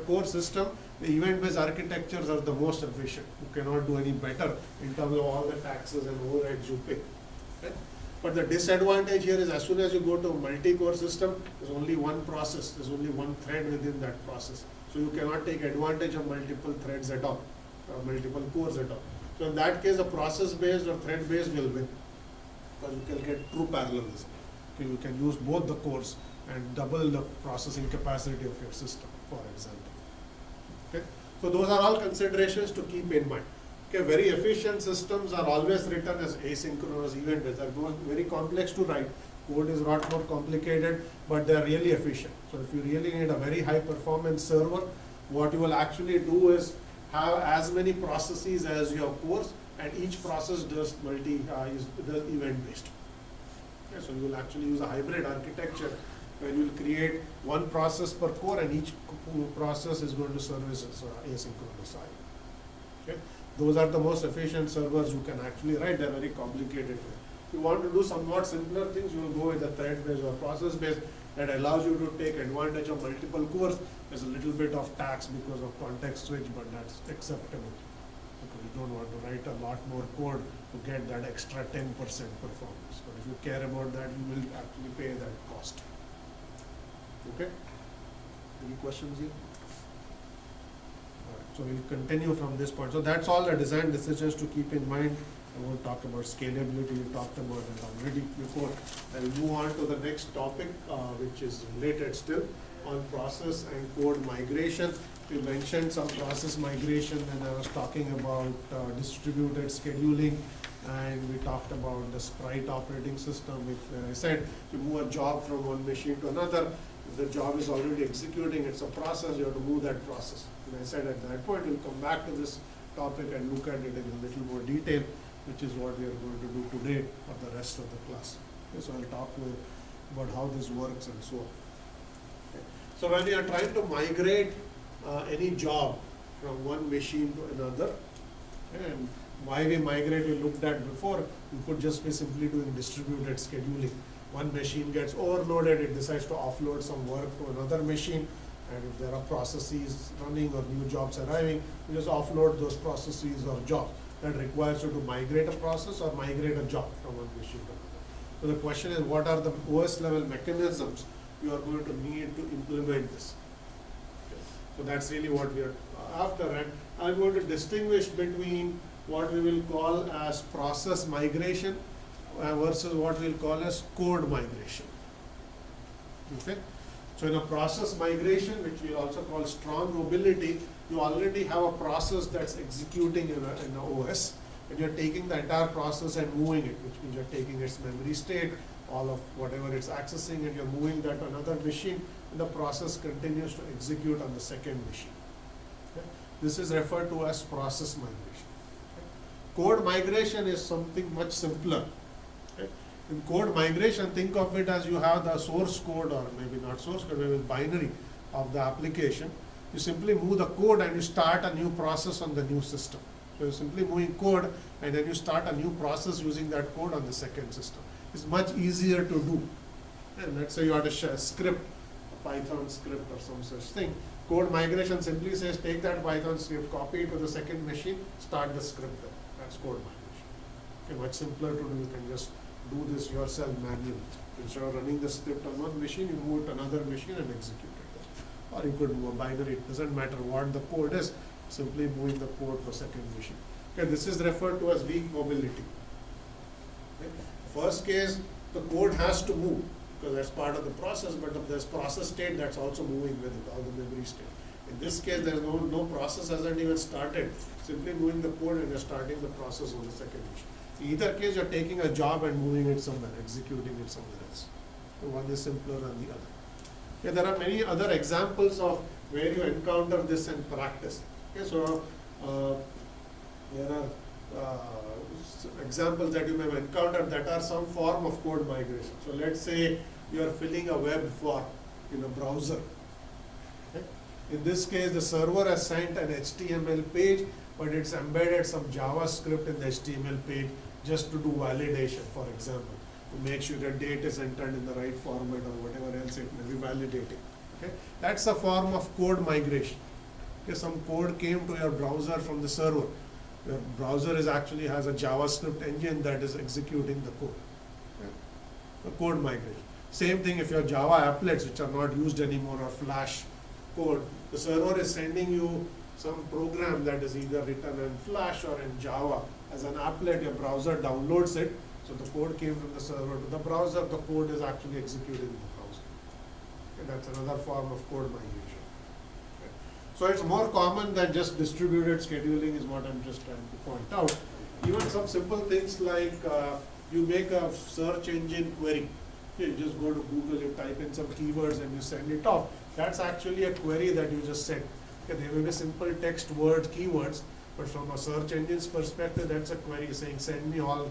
core system, the event-based architectures are the most efficient. You cannot do any better in terms of all the taxes and overheads you pay. Okay? But the disadvantage here is as soon as you go to a multi-core system, there's only one process, there's only one thread within that process. So you cannot take advantage of multiple threads at all, or multiple cores at all. So in that case, a process-based or thread-based will win, because you can get true parallelism. Okay, you can use both the cores and double the processing capacity of your system, for example. Okay? So those are all considerations to keep in mind. Okay, very efficient systems are always written as asynchronous event-based. They are very complex to write. Code is a lot more complicated, but they are really efficient. So if you really need a very high performance server, what you will actually do is have as many processes as your cores, and each process does event-based. Okay, so you will actually use a hybrid architecture where you will create one process per core, and each process is going to service asynchronous IO. Okay? Those are the most efficient servers you can actually write. They are very complicated. If you want to do somewhat simpler things, you will go with a thread-based or process-based that allows you to take advantage of multiple cores. There's a little bit of tax because of context switch, but that's acceptable because you don't want to write a lot more code to get that extra 10% performance. But if you care about that, you will actually pay that cost. Okay? Any questions here? All right, so we'll continue from this point. So that's all the design decisions to keep in mind. I won't talk about scalability, we talked about it already before. I will move on to the next topic, which is related still on process and code migration. We mentioned some process migration, and I was talking about distributed scheduling, and we talked about the Sprite operating system, which I said you move a job from one machine to another, If the job is already executing, it's a process, you have to move that process. And I said at that point, we'll come back to this topic and look at it in a little more detail, which is what we are going to do today for the rest of the class. Okay, so I'll talk about how this works and so on. Okay. So when you are trying to migrate any job from one machine to another, and why we migrate we looked at before, we could just be simply doing distributed scheduling. One machine gets overloaded, it decides to offload some work to another machine, and if there are processes running or new jobs arriving, you just offload those processes or jobs. That requires you to migrate a process or migrate a job from one machine to another. So the question is, what are the OS level mechanisms you are going to need to implement this? Okay. So that's really what we are after, and I'm going to distinguish between what we will call as process migration versus what we'll call as code migration. Okay? So in a process migration, which we also call strong mobility, you already have a process that's executing in a OS, and you're taking the entire process and moving it, which means you're taking its memory state, all of whatever it's accessing, and you're moving that to another machine, and the process continues to execute on the second machine. Okay? This is referred to as process migration. Okay? Code migration is something much simpler. Okay? In code migration, think of it as you have the source code, or maybe not source code, maybe binary of the application. You simply move the code and you start a new process on the new system. So you're simply moving code and then you start a new process using that code on the second system. It's much easier to do. And let's say you have a script, a Python script or some such thing. Code migration simply says take that Python script, copy it to the second machine, start the script there. That's code migration. Okay, much simpler to do. You can just do this yourself manually. Instead of running the script on one machine, you move it to another machine and execute it. Or you could move a binary, it doesn't matter what the code is, simply moving the code to second machine. Okay, this is referred to as weak mobility. Okay. First case, the code has to move because that's part of the process, but there's process state that's also moving with it, all the memory state. In this case, there's no process hasn't even started, simply moving the code and you're starting the process on the second machine. In either case, you're taking a job and moving it somewhere, executing it somewhere else. So one is simpler than the other. Okay, there are many other examples of where you encounter this in practice. Okay, so there are examples that you may have encountered that are some form of code migration. So let's say you are filling a web form in a browser. Okay. In this case, the server has sent an HTML page, but it's embedded some JavaScript in the HTML page just to do validation, for example, to make sure the date is entered in the right format or whatever else it may be validating. Okay? That's a form of code migration. Okay? Some code came to your browser from the server. Your browser actually has a JavaScript engine that is executing the code. Okay? The code migration. Same thing if your Java applets, which are not used anymore, or Flash code, the server is sending you some program that is either written in Flash or in Java as an applet. Your browser downloads it. So the code came from the server to the browser, the code is actually executed in the browser. Okay, that's another form of code migration. Okay. So it's more common than just distributed scheduling is what I'm just trying to point out. Even some simple things like you make a search engine query. Okay, you just go to Google, you type in some keywords and you send it off. That's actually a query that you just sent. Okay, they will be simple text words, keywords, but from a search engine's perspective, that's a query saying send me all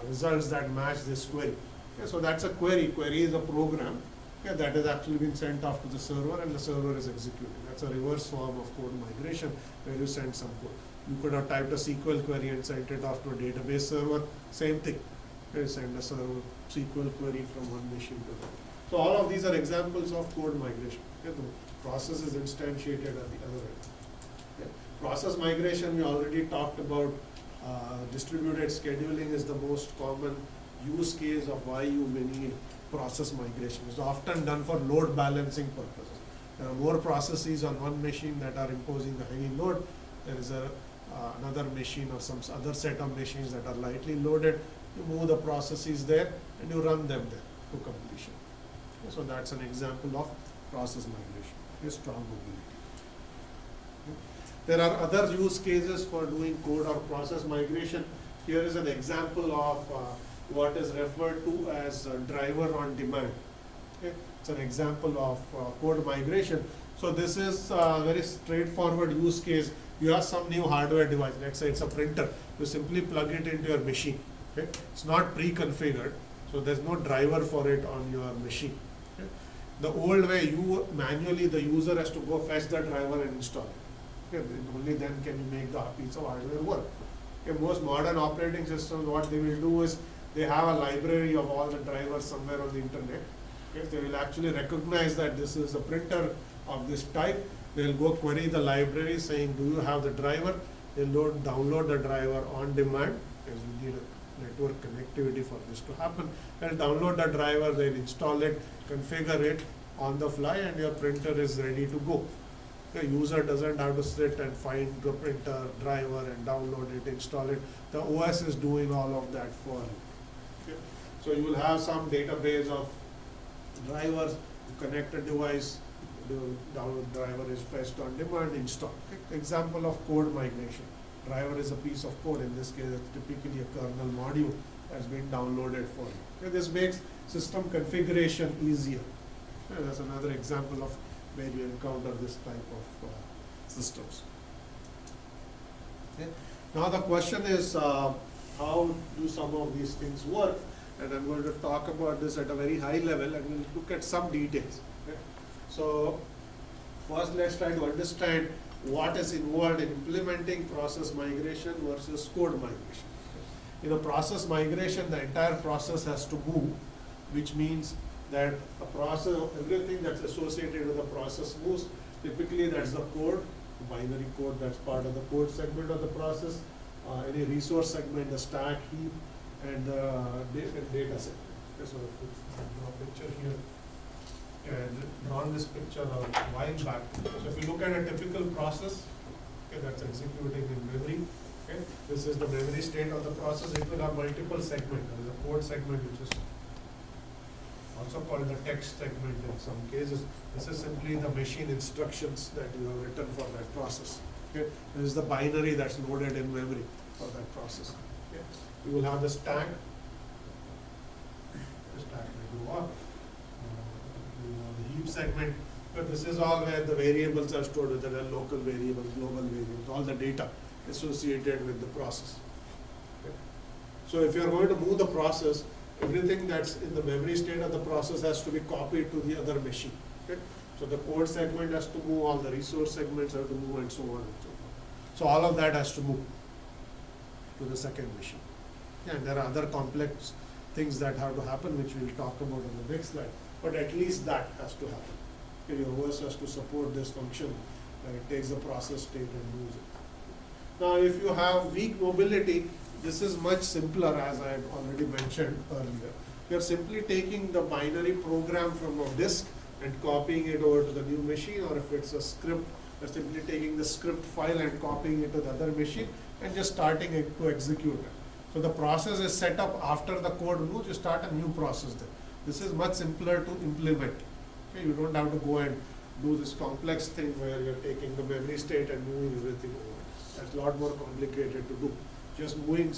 results that match this query. Okay, so that's a query. Query is a program, okay, that has actually been sent off to the server and the server is executing. That's a reverse form of code migration where you send some code. You could have typed a SQL query and sent it off to a database server. Same thing. Okay, send a server SQL query from one machine to another. So all of these are examples of code migration. Okay, the process is instantiated at the other end. Okay. Process migration we already talked about. Distributed scheduling is the most common use case of why you may need process migration. It's often done for load balancing purposes. There are more processes on one machine that are imposing the heavy load. There is another machine or some other set of machines that are lightly loaded. You move the processes there and you run them there to completion. Okay, so that's an example of process migration. Okay, strong mobility. There are other use cases for doing code or process migration. Here is an example of what is referred to as driver on demand. Okay. It's an example of code migration. So this is a very straightforward use case. You have some new hardware device, let's say it's a printer. You simply plug it into your machine. Okay? It's not pre-configured, so there's no driver for it on your machine. Okay? The old way, you manually, the user has to go fetch the driver and install it. Okay? Only then can you make the piece of hardware work. Okay? Most modern operating systems, what they will do is they have a library of all the drivers somewhere on the internet. Okay? They will actually recognize that this is a printer of this type. They'll go query the library saying, do you have the driver? They'll download the driver on demand, because we need a network connectivity for this to happen. They'll download the driver, they'll install it, configure it on the fly, and your printer is ready to go. The user doesn't have to sit and find the printer, driver, and download it, install it. The OS is doing all of that for you. Okay? So you will have some database of drivers, connect a device, the download driver is fetched on demand, install. Okay? Example of code migration. Driver is a piece of code, in this case it's typically a kernel module that's been downloaded for you. Okay? This makes system configuration easier. Okay? That's another example of where you encounter this type of systems. Okay? Now the question is, how do some of these things work? And I'm going to talk about this at a very high level, and we'll look at some details. Okay? So first let's try to understand what is involved in implementing process migration versus code migration. In a process migration, the entire process has to move, which means that a process, everything that's associated with the process moves. Typically that's the code, binary code, that's part of the code segment of the process, any resource segment, the stack, heap, and the data set. Okay, so if we draw a picture here, and drawn this picture a while back. So if you look at a typical process, okay, that's executing in memory. Okay, this is the memory state of the process. It will have multiple segments. There is a code segment, which is also called the text segment in some cases. This is simply the machine instructions that you have written for that process. Okay, this is the binary that's loaded in memory for that process. Okay, you will have the stack. The stack will go up. The heap segment, but this is all where the variables are stored. There are local variables, global variables, all the data associated with the process. Okay. So if you are going to move the process, everything that's in the memory state of the process has to be copied to the other machine. Okay. So the code segment has to move, all the resource segments have to move, and so on and so forth. So all of that has to move to the second machine. And there are other complex things that have to happen, which we'll talk about in the next slide. But at least that has to happen. Okay, your OS has to support this function where it takes the process state and moves it. Now, if you have weak mobility, this is much simpler, as I had already mentioned earlier. You are simply taking the binary program from a disk and copying it over to the new machine, or if it's a script, you're simply taking the script file and copying it to the other machine and just starting it to execute it. So the process is set up after the code moves, you start a new process there. This is much simpler to implement. Okay, you don't have to go and do this complex thing where you're taking the memory state and moving everything over. That's a lot more complicated to do. Just moving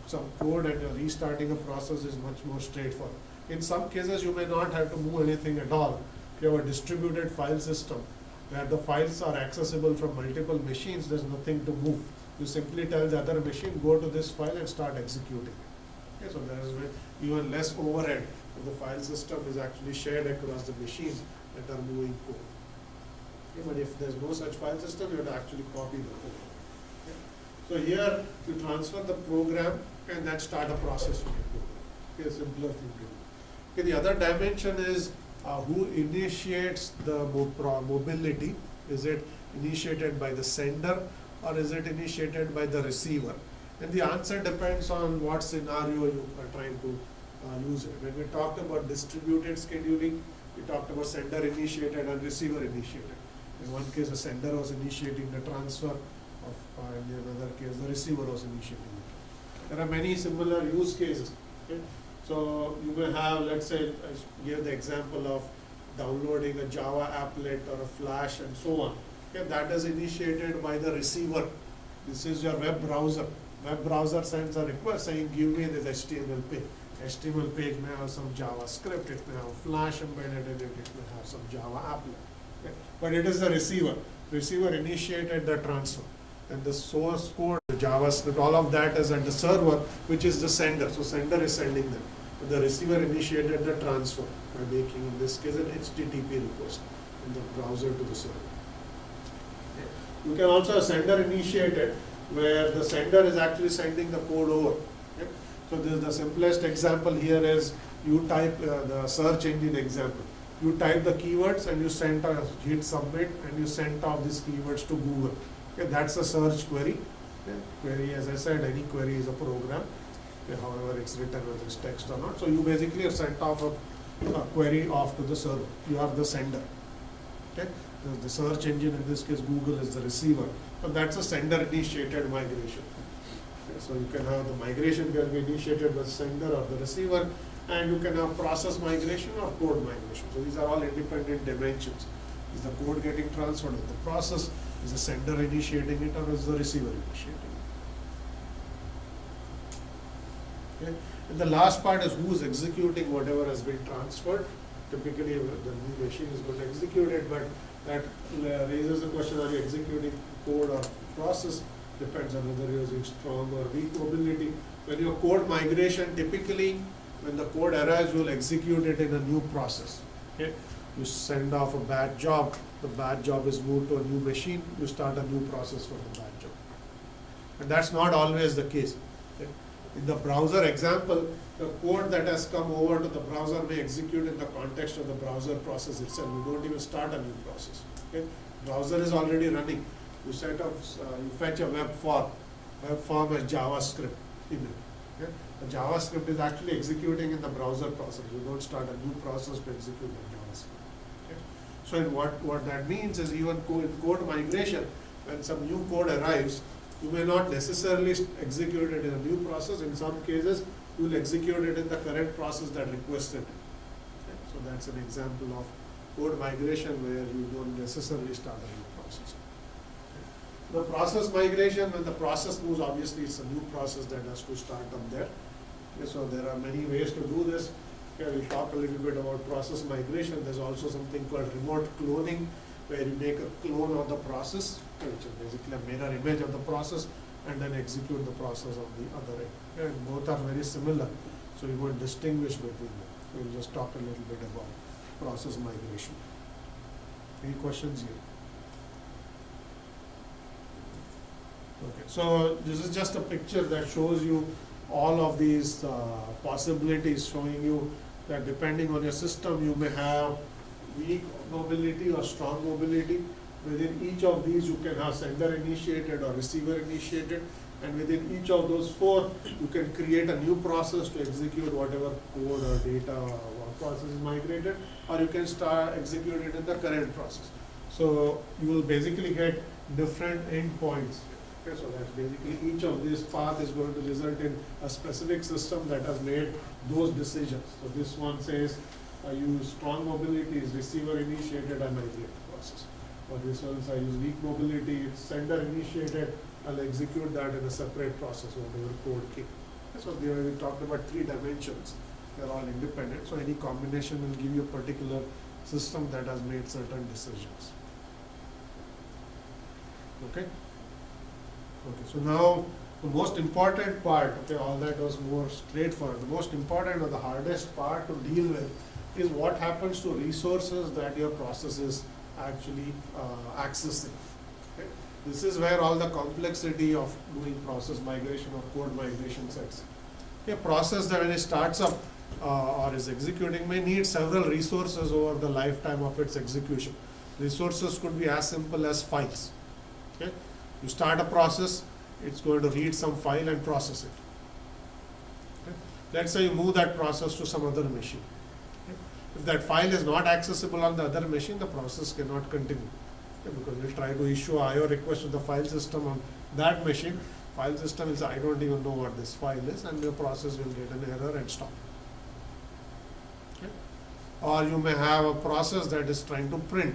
some code and restarting a process is much more straightforward. In some cases, you may not have to move anything at all. If you have a distributed file system where the files are accessible from multiple machines, there's nothing to move. You simply tell the other machine, go to this file and start executing. Okay, so there is even less overhead. The file system is actually shared across the machines that are moving code. Okay, but if there's no such file system, you have to actually copy the code. Okay. So here you transfer the program and then start a process with the program. Okay, a simpler thing to do. Okay, the other dimension is who initiates the mobility. Is it initiated by the sender or is it initiated by the receiver? And the answer depends on what scenario you are trying to use it. When we talked about distributed scheduling, we talked about sender initiated and receiver initiated. In one case, the sender was initiating the transfer of, in another case, the receiver was initiating it. There are many similar use cases. Okay? So you may have, let's say, I gave the example of downloading a Java applet or a Flash and so on. Okay? That is initiated by the receiver. This is your web browser. Web browser sends a request saying, give me this HTML page. HTML page may have some JavaScript, it may have Flash embedded in it, it may have some Java applet. Okay? But it is the receiver. Receiver initiated the transfer. And the source code, the JavaScript, all of that is at the server, which is the sender. So sender is sending them. But the receiver initiated the transfer by making, in this case, an HTTP request in the browser to the server. Okay. You can also have sender initiated, where the sender is actually sending the code over. Okay. So this is the simplest example here is you type the search engine example. You type the keywords and you hit submit and you send off these keywords to Google. Okay, that's a search query. Okay. Query, as I said, any query is a program. Okay, however it's written, whether it's text or not. So you basically have sent off a query off to the server. You are the sender. Okay. The search engine, in this case Google, is the receiver. So that's a sender initiated migration. Okay, so you can have the migration can be initiated by the sender or the receiver, and you can have process migration or code migration. So these are all independent dimensions. Is the code getting transferred? Is the process? Is the sender initiating it, or is the receiver initiating it? Okay. And the last part is who is executing whatever has been transferred. Typically, the new machine is going to execute it, but that raises the question: are you executing code or process? Depends on whether you're using strong or weak mobility. When your code migration, typically, when the code arrives, you will execute it in a new process. Okay. You send off a bad job, the bad job is moved to a new machine, you start a new process for the bad job. And that's not always the case. Okay. In the browser example, the code that has come over to the browser may execute in the context of the browser process itself. You don't even start a new process. Okay. Browser is already running. You you fetch a web form. Web form has JavaScript in it. Okay. The JavaScript is actually executing in the browser process. You don't start a new process to execute the JavaScript. Okay. So in what that means is even in code migration, when some new code arrives, you may not necessarily execute it in a new process. In some cases, you will execute it in the current process that requested it. Okay. So that's an example of code migration where you don't necessarily start a new process. The process migration, when the process moves, obviously it's a new process that has to start up there. Okay, so there are many ways to do this. Okay, we'll talk a little bit about process migration. There's also something called remote cloning, where you make a clone of the process, which is basically a mirror image of the process, and then execute the process on the other end. Okay, and both are very similar, so you won't distinguish between them. We'll just talk a little bit about process migration. Any questions here? Okay, so this is just a picture that shows you all of these possibilities, showing you that depending on your system, you may have weak mobility or strong mobility. Within each of these, you can have sender initiated or receiver initiated, and within each of those four, you can create a new process to execute whatever code or data or process is migrated, or you can start execute it in the current process. So you will basically get different endpoints. Okay, so that's basically each of these path is going to result in a specific system that has made those decisions. So this one says I use strong mobility, is receiver initiated, I migrate the process. Or this one says I use weak mobility, it's sender initiated, I'll execute that in a separate process, whatever code came. So we talked about 3 dimensions. They're all independent. So any combination will give you a particular system that has made certain decisions. Okay? Okay, so now the most important part, okay, all that was more straightforward. The most important or the hardest part to deal with is what happens to resources that your process is actually accessing. Okay? This is where all the complexity of doing process migration or code migration sets. A process that when it starts up or is executing may need several resources over the lifetime of its execution. Resources could be as simple as files. Okay? You start a process, it's going to read some file and process it. Okay? Let's say you move that process to some other machine. Okay? If that file is not accessible on the other machine, the process cannot continue. Okay? Because we'll try to issue IO request to the file system on that machine. File system will say, I don't even know what this file is, and the process will get an error and stop. Okay? Or you may have a process that is trying to print.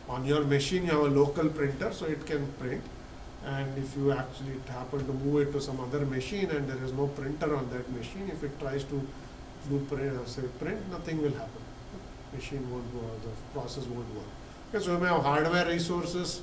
On your machine, you have a local printer, so it can print. And if you actually happen to move it to some other machine and there is no printer on that machine, if it tries to do print, nothing will happen. Machine won't go, the process won't work. Okay, so you may have hardware resources.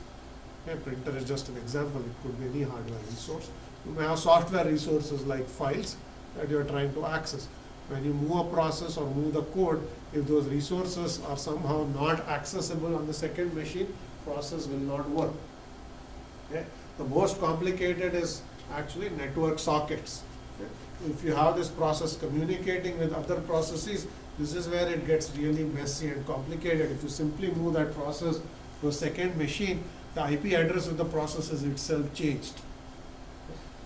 A printer is just an example, it could be any hardware resource. You may have software resources like files that you are trying to access. When you move a process or move the code, if those resources are somehow not accessible on the second machine, process will not work. Okay? The most complicated is actually network sockets. Okay? If you have this process communicating with other processes, this is where it gets really messy and complicated. If you simply move that process to a second machine, the IP address of the process is itself changed.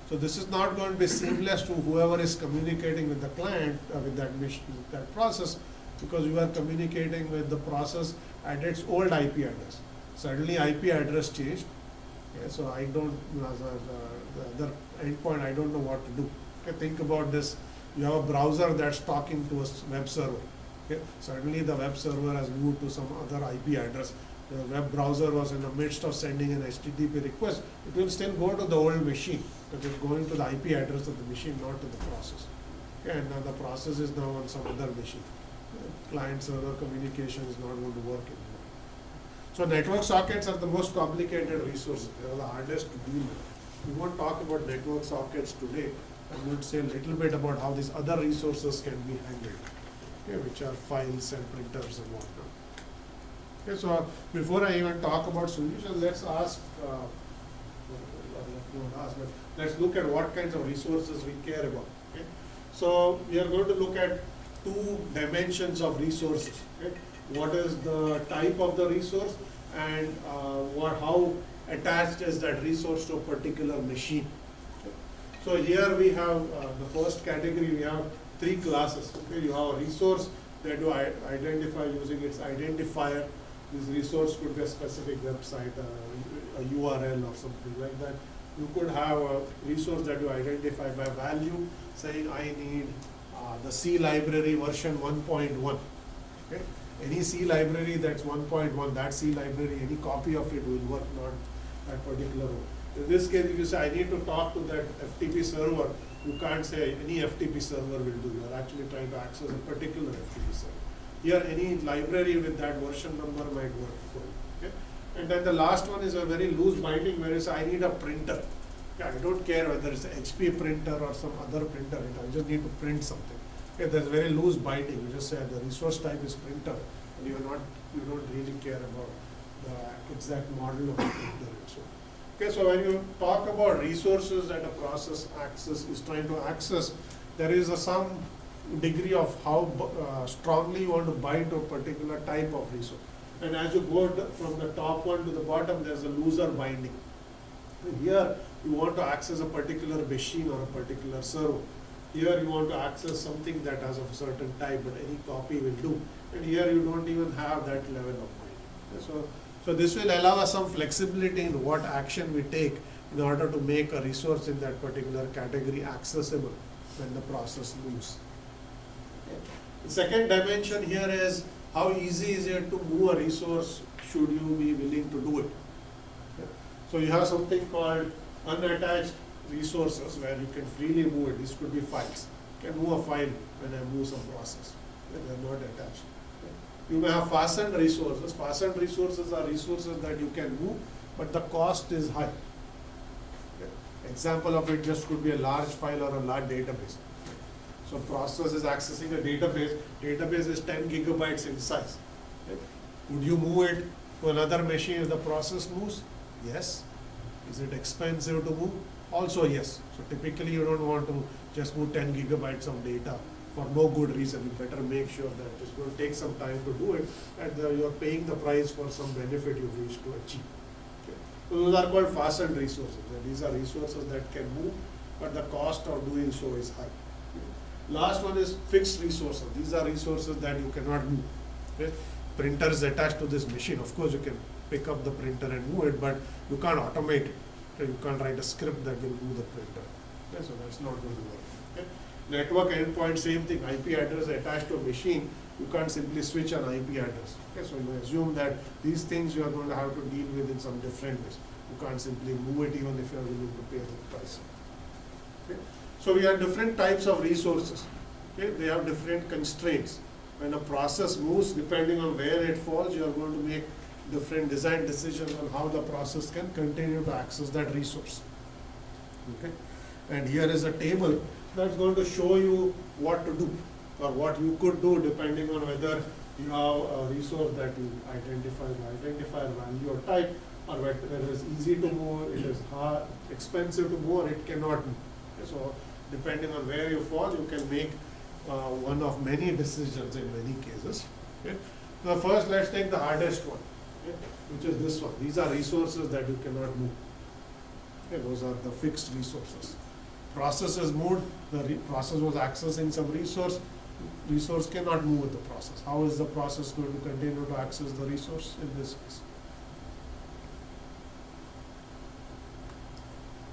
So this is not going to be seamless to whoever is communicating with the client, with that machine, with that process, because you are communicating with the process at its old IP address. Suddenly IP address changed. Okay, so I don't, as the other endpoint, I don't know what to do. Okay, think about this. You have a browser that's talking to a web server. Okay, suddenly the web server has moved to some other IP address. The web browser was in the midst of sending an HTTP request. It will still go to the old machine, but it's going to the IP address of the machine, not to the process. Okay, and now the process is now on some other machine. Client server communication is not going to work anymore. So network sockets are the most complicated resources. They are the hardest to deal with. We won't talk about network sockets today. I'm going to say a little bit about how these other resources can be handled, okay, which are files and printers and whatnot. Okay, so before I even talk about solutions, let's ask, but let's look at what kinds of resources we care about. Okay? So we are going to look at two dimensions of resources. Okay? What is the type of the resource and how attached is that resource to a particular machine. Okay? So here we have the first category, we have three classes. Okay? You have a resource that you identify using its identifier. This resource could be a specific website, a URL or something like that. You could have a resource that you identify by value, saying I need the C library version 1.1. Okay? Any C library that's 1.1, that C library, any copy of it will work, not that particular one. In this case, if you say I need to talk to that FTP server, you can't say any FTP server will do. You are actually trying to access a particular FTP server. Here, any library with that version number might work for you. Okay? And then the last one is a very loose binding where you say, I need a printer. Yeah, I don't care whether it's an HP printer or some other printer, I just need to print something. Okay, there's very loose binding. You just say the resource type is printer, and you don't really care about the exact model of the printer and so on. Okay, so when you talk about resources that a process is trying to access, there is some degree of how strongly you want to bind to a particular type of resource. And as you go from the top one to the bottom, there's a looser binding. And here you want to access a particular machine or a particular server. Here you want to access something that has a certain type, but any copy will do. And here you don't even have that level of binding. So this will allow us some flexibility in what action we take in order to make a resource in that particular category accessible when the process moves. The second dimension here is how easy is it to move a resource should you be willing to do it. So you have something called unattached resources where you can freely move it. This could be files. You can move a file when I move some process. They are not attached. You may have fastened resources. Fastened resources are resources that you can move, but the cost is high. Example of it just could be a large file or a large database. So process is accessing a database. Database is 10 gigabytes in size. Okay. Would you move it to another machine if the process moves? Yes. Is it expensive to move? Also yes. So typically you don't want to just move 10 gigabytes of data for no good reason. You better make sure that it's going to take some time to do it, and you're paying the price for some benefit you've reached to achieve. Okay. So those are called fastened resources. And these are resources that can move, but the cost of doing so is high. Last one is fixed resources. These are resources that you cannot move. Okay? Printer is attached to this machine. Of course, you can pick up the printer and move it, but you can't automate it. Okay? You can't write a script that will move the printer. Okay? So that's not going to work. Okay? Network endpoint, same thing. IP address attached to a machine. You can't simply switch an IP address. Okay? So you assume that these things you are going to have to deal with in some different ways. You can't simply move it even if you are willing to pay the price. Okay? So we have different types of resources. Okay? They have different constraints. When a process moves, depending on where it falls, you are going to make different design decisions on how the process can continue to access that resource. Okay? And here is a table that's going to show you what to do or what you could do depending on whether you have a resource that you identify value or type, or whether it is easy to move, it is hard, expensive to move, or it cannot move. Okay? So depending on where you fall, you can make one of many decisions in many cases. Okay? So first, let's take the hardest one, okay, which is this one. These are resources that you cannot move. Okay? Those are the fixed resources. Process is moved, the process was accessing some resource cannot move with the process. How is the process going to continue to access the resource in this case?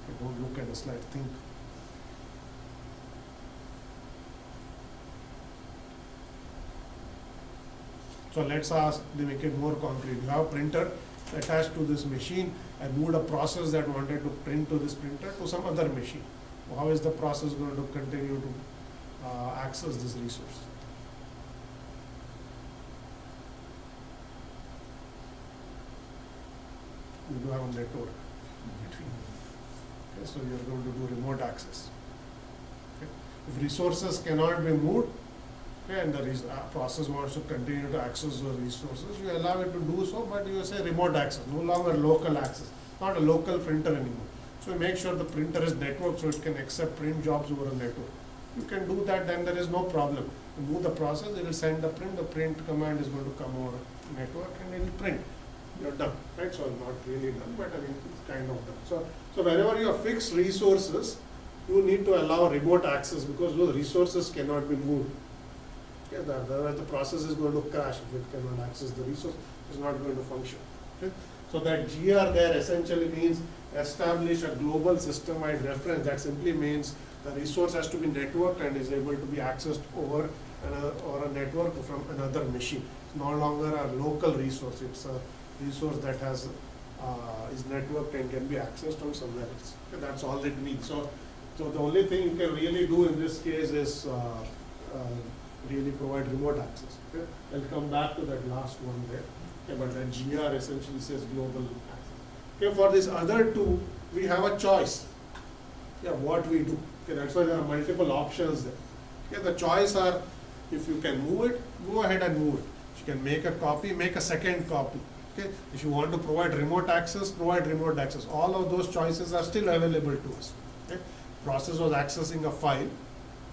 Okay, don't look at the slide, think. So let's make it more concrete. You have a printer attached to this machine and moved a process that wanted to print to this printer to some other machine. How is the process going to continue to access this resource? You do have a network between. Okay, so you are going to do remote access. Okay. If resources cannot be moved, okay, and the process wants to continue to access those resources, you allow it to do so, but you say remote access, no longer local access, not a local printer anymore. So you make sure the printer is networked so it can accept print jobs over a network. You can do that, then there is no problem. You move the process, it will send the print command is going to come over network and it will print. You're done, right? So not really done, but I mean it's kind of done. So wherever you have fixed resources, you need to allow remote access because those resources cannot be moved. Okay, otherwise the process is going to crash if it cannot access the resource, it's not going to function. Okay? So that GR there essentially means establish a global system-wide reference. That simply means the resource has to be networked and is able to be accessed over or a network from another machine. It's no longer a local resource. It's a resource that has is networked and can be accessed from somewhere else. Okay, that's all it means. So the only thing you can really do in this case is really provide remote access. Okay? I'll come back to that last one there. Okay, but that GR essentially says global access. Okay, for this other two, we have a choice. Yeah, what we do. Okay, that's why there are multiple options there. Okay, the choice are if you can move it, go ahead and move it. If you can make a copy, make a second copy. Okay, if you want to provide remote access, provide remote access. All of those choices are still available to us. Okay, process was accessing a file,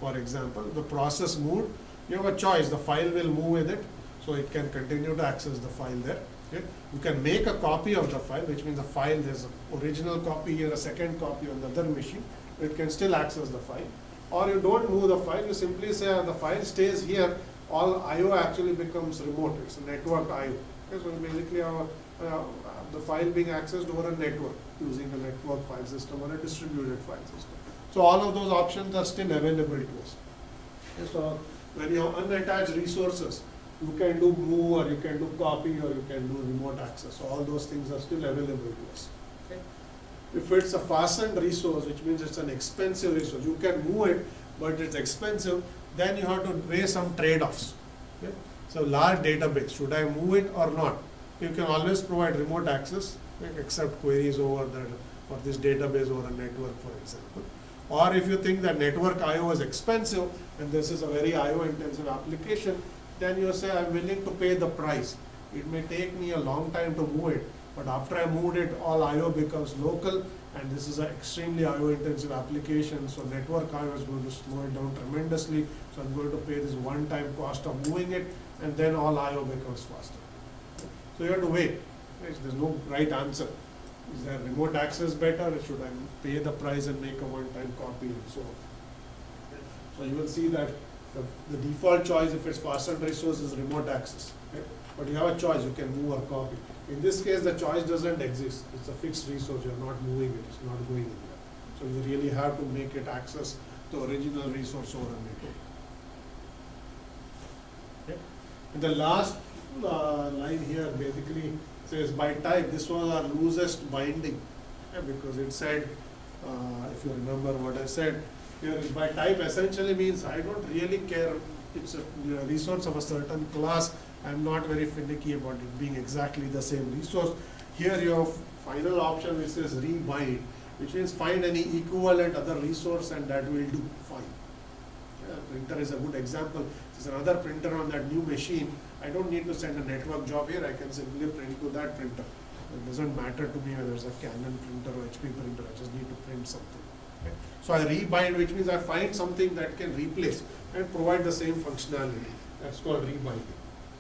for example, the process moved. You have a choice. The file will move with it, so it can continue to access the file there. Okay, you can make a copy of the file, which means the file there's an original copy here, a second copy on the other machine. It can still access the file. Or you don't move the file. You simply say the file stays here. All I/O actually becomes remote. It's a networked I/O. Okay, so basically the file being accessed over a network using a network file system or a distributed file system. So all of those options are still available to us. Okay, so when you have unattached resources, you can do move or you can do copy or you can do remote access. So all those things are still available to us. Okay. If it's a fastened resource, which means it's an expensive resource, you can move it, but it's expensive, then you have to weigh some trade-offs. Okay. So large database, should I move it or not? You can always provide remote access, accept queries over for this database over a network, for example. Or if you think that network I/O is expensive and this is a very I/O intensive application, then you say I'm willing to pay the price. It may take me a long time to move it, but after I moved it, all I/O becomes local, and this is an extremely I/O intensive application, so network I/O is going to slow it down tremendously, so I'm going to pay this one-time cost of moving it, and then all I/O becomes faster. So you have to weigh. There's no right answer. Is there remote access better, or should I pay the price and make a one-time copy and so on? So you will see that the default choice, if it's fastened resource, is remote access. Okay? But you have a choice, you can move or copy. In this case, the choice doesn't exist. It's a fixed resource, you're not moving it, it's not going anywhere. So you really have to make it access the original resource over a network. Okay? And the last line here basically says by type, this was our loosest binding. because it said, if you remember what I said, here is by type essentially means I don't really care, it's a resource of a certain class, I'm not very finicky about it being exactly the same resource. Here your final option which says rebind, which means find any equivalent other resource and that will do fine. Printer is a good example. There's another printer on that new machine. I don't need to send a network job here. I can simply print to that printer. It doesn't matter to me whether it's a Canon printer or HP printer. I just need to print something. Okay. So I rebind, which means I find something that can replace and provide the same functionality. That's called rebinding.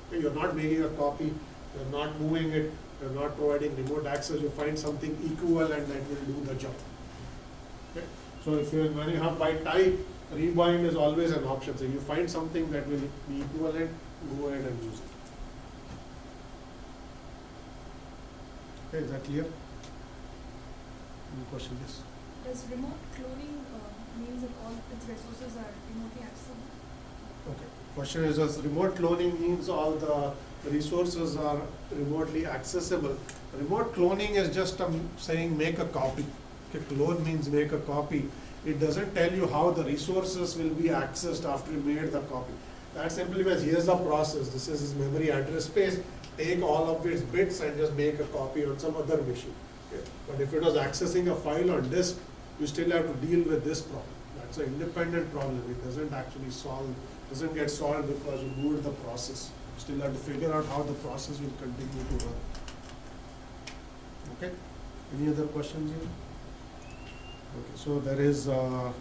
Okay. You're not making a copy. You're not moving it. You're not providing remote access. You find something equivalent that will do the job. Okay. So when you have by type, rebind is always an option. So you find something that will be equivalent, go ahead and use it. Okay, is that clear? Any question? Yes. Does remote cloning means that all its resources are remotely accessible? Okay. Question is, does remote cloning means all the resources are remotely accessible? Remote cloning is just saying make a copy. Okay, clone means make a copy. It doesn't tell you how the resources will be accessed after you made the copy. That simply means here's the process. This is his memory address space. Take all of its bits and just make a copy on some other machine. Okay. But if it was accessing a file on disk, you still have to deal with this problem. That's an independent problem. It doesn't actually doesn't get solved because you moved the process. You still have to figure out how the process will continue to run. Okay. Any other questions here? Okay, so there is, we're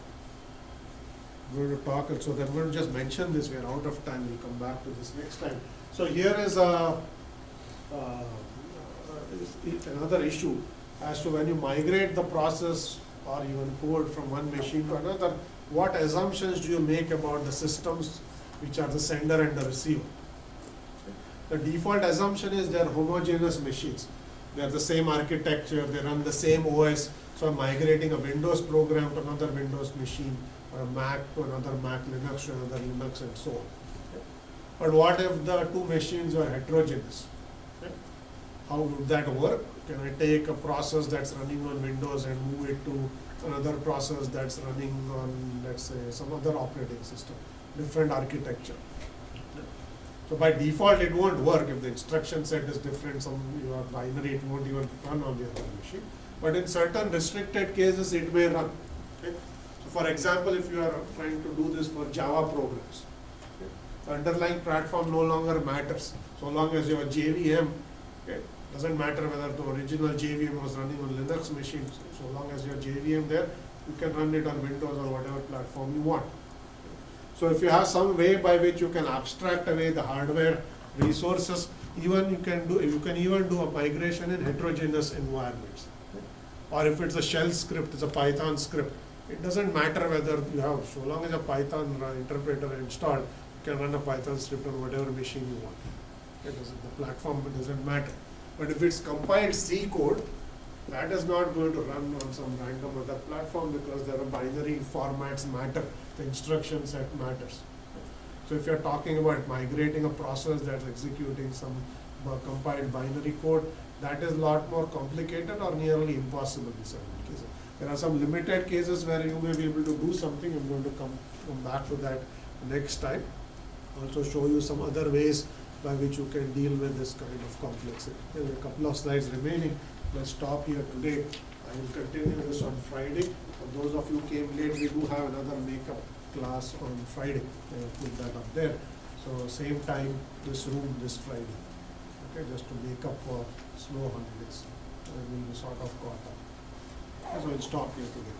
going to talk, so I'm going to just mention this, we're out of time, we'll come back to this next time. So here is another issue as to when you migrate the process or even code from one machine to another, what assumptions do you make about the systems which are the sender and the receiver? The default assumption is they're homogeneous machines. They're the same architecture, they run the same OS. So I'm migrating a Windows program to another Windows machine, or a Mac to another Mac, Linux to another Linux, and so on. Okay. But what if the two machines are heterogeneous? Okay. How would that work? Can I take a process that's running on Windows and move it to another process that's running on, let's say, some other operating system, different architecture? So by default, it won't work if the instruction set is different. Your binary, it won't even run on the other machine. But in certain restricted cases, it may run. Okay. So for example, if you are trying to do this for Java programs, okay, the underlying platform no longer matters. So long as you have JVM, okay, doesn't matter whether the original JVM was running on Linux machines. So long as you have JVM there, you can run it on Windows or whatever platform you want. So if you have some way by which you can abstract away the hardware resources, even you can even do a migration in heterogeneous environments. Or if it's a shell script, it's a Python script, it doesn't matter whether you have, so long as a Python interpreter installed, you can run a Python script on whatever machine you want. The platform doesn't matter. But if it's compiled C code, that is not going to run on some random other platform because there are binary formats matter, the instruction set matters. So if you're talking about migrating a process that's executing some compiled binary code, that is a lot more complicated or nearly impossible in certain cases. There are some limited cases where you may be able to do something. I'm going to come back to that next time. Also show you some other ways by which you can deal with this kind of complexity. There are a couple of slides remaining. Let's stop here today. I will continue this on Friday. For those of you who came late, we do have another makeup class on Friday. I will put that up there. So same time, this room this Friday. Okay, just to make up for slow holidays. We will sort of caught up. So we'll stop here today.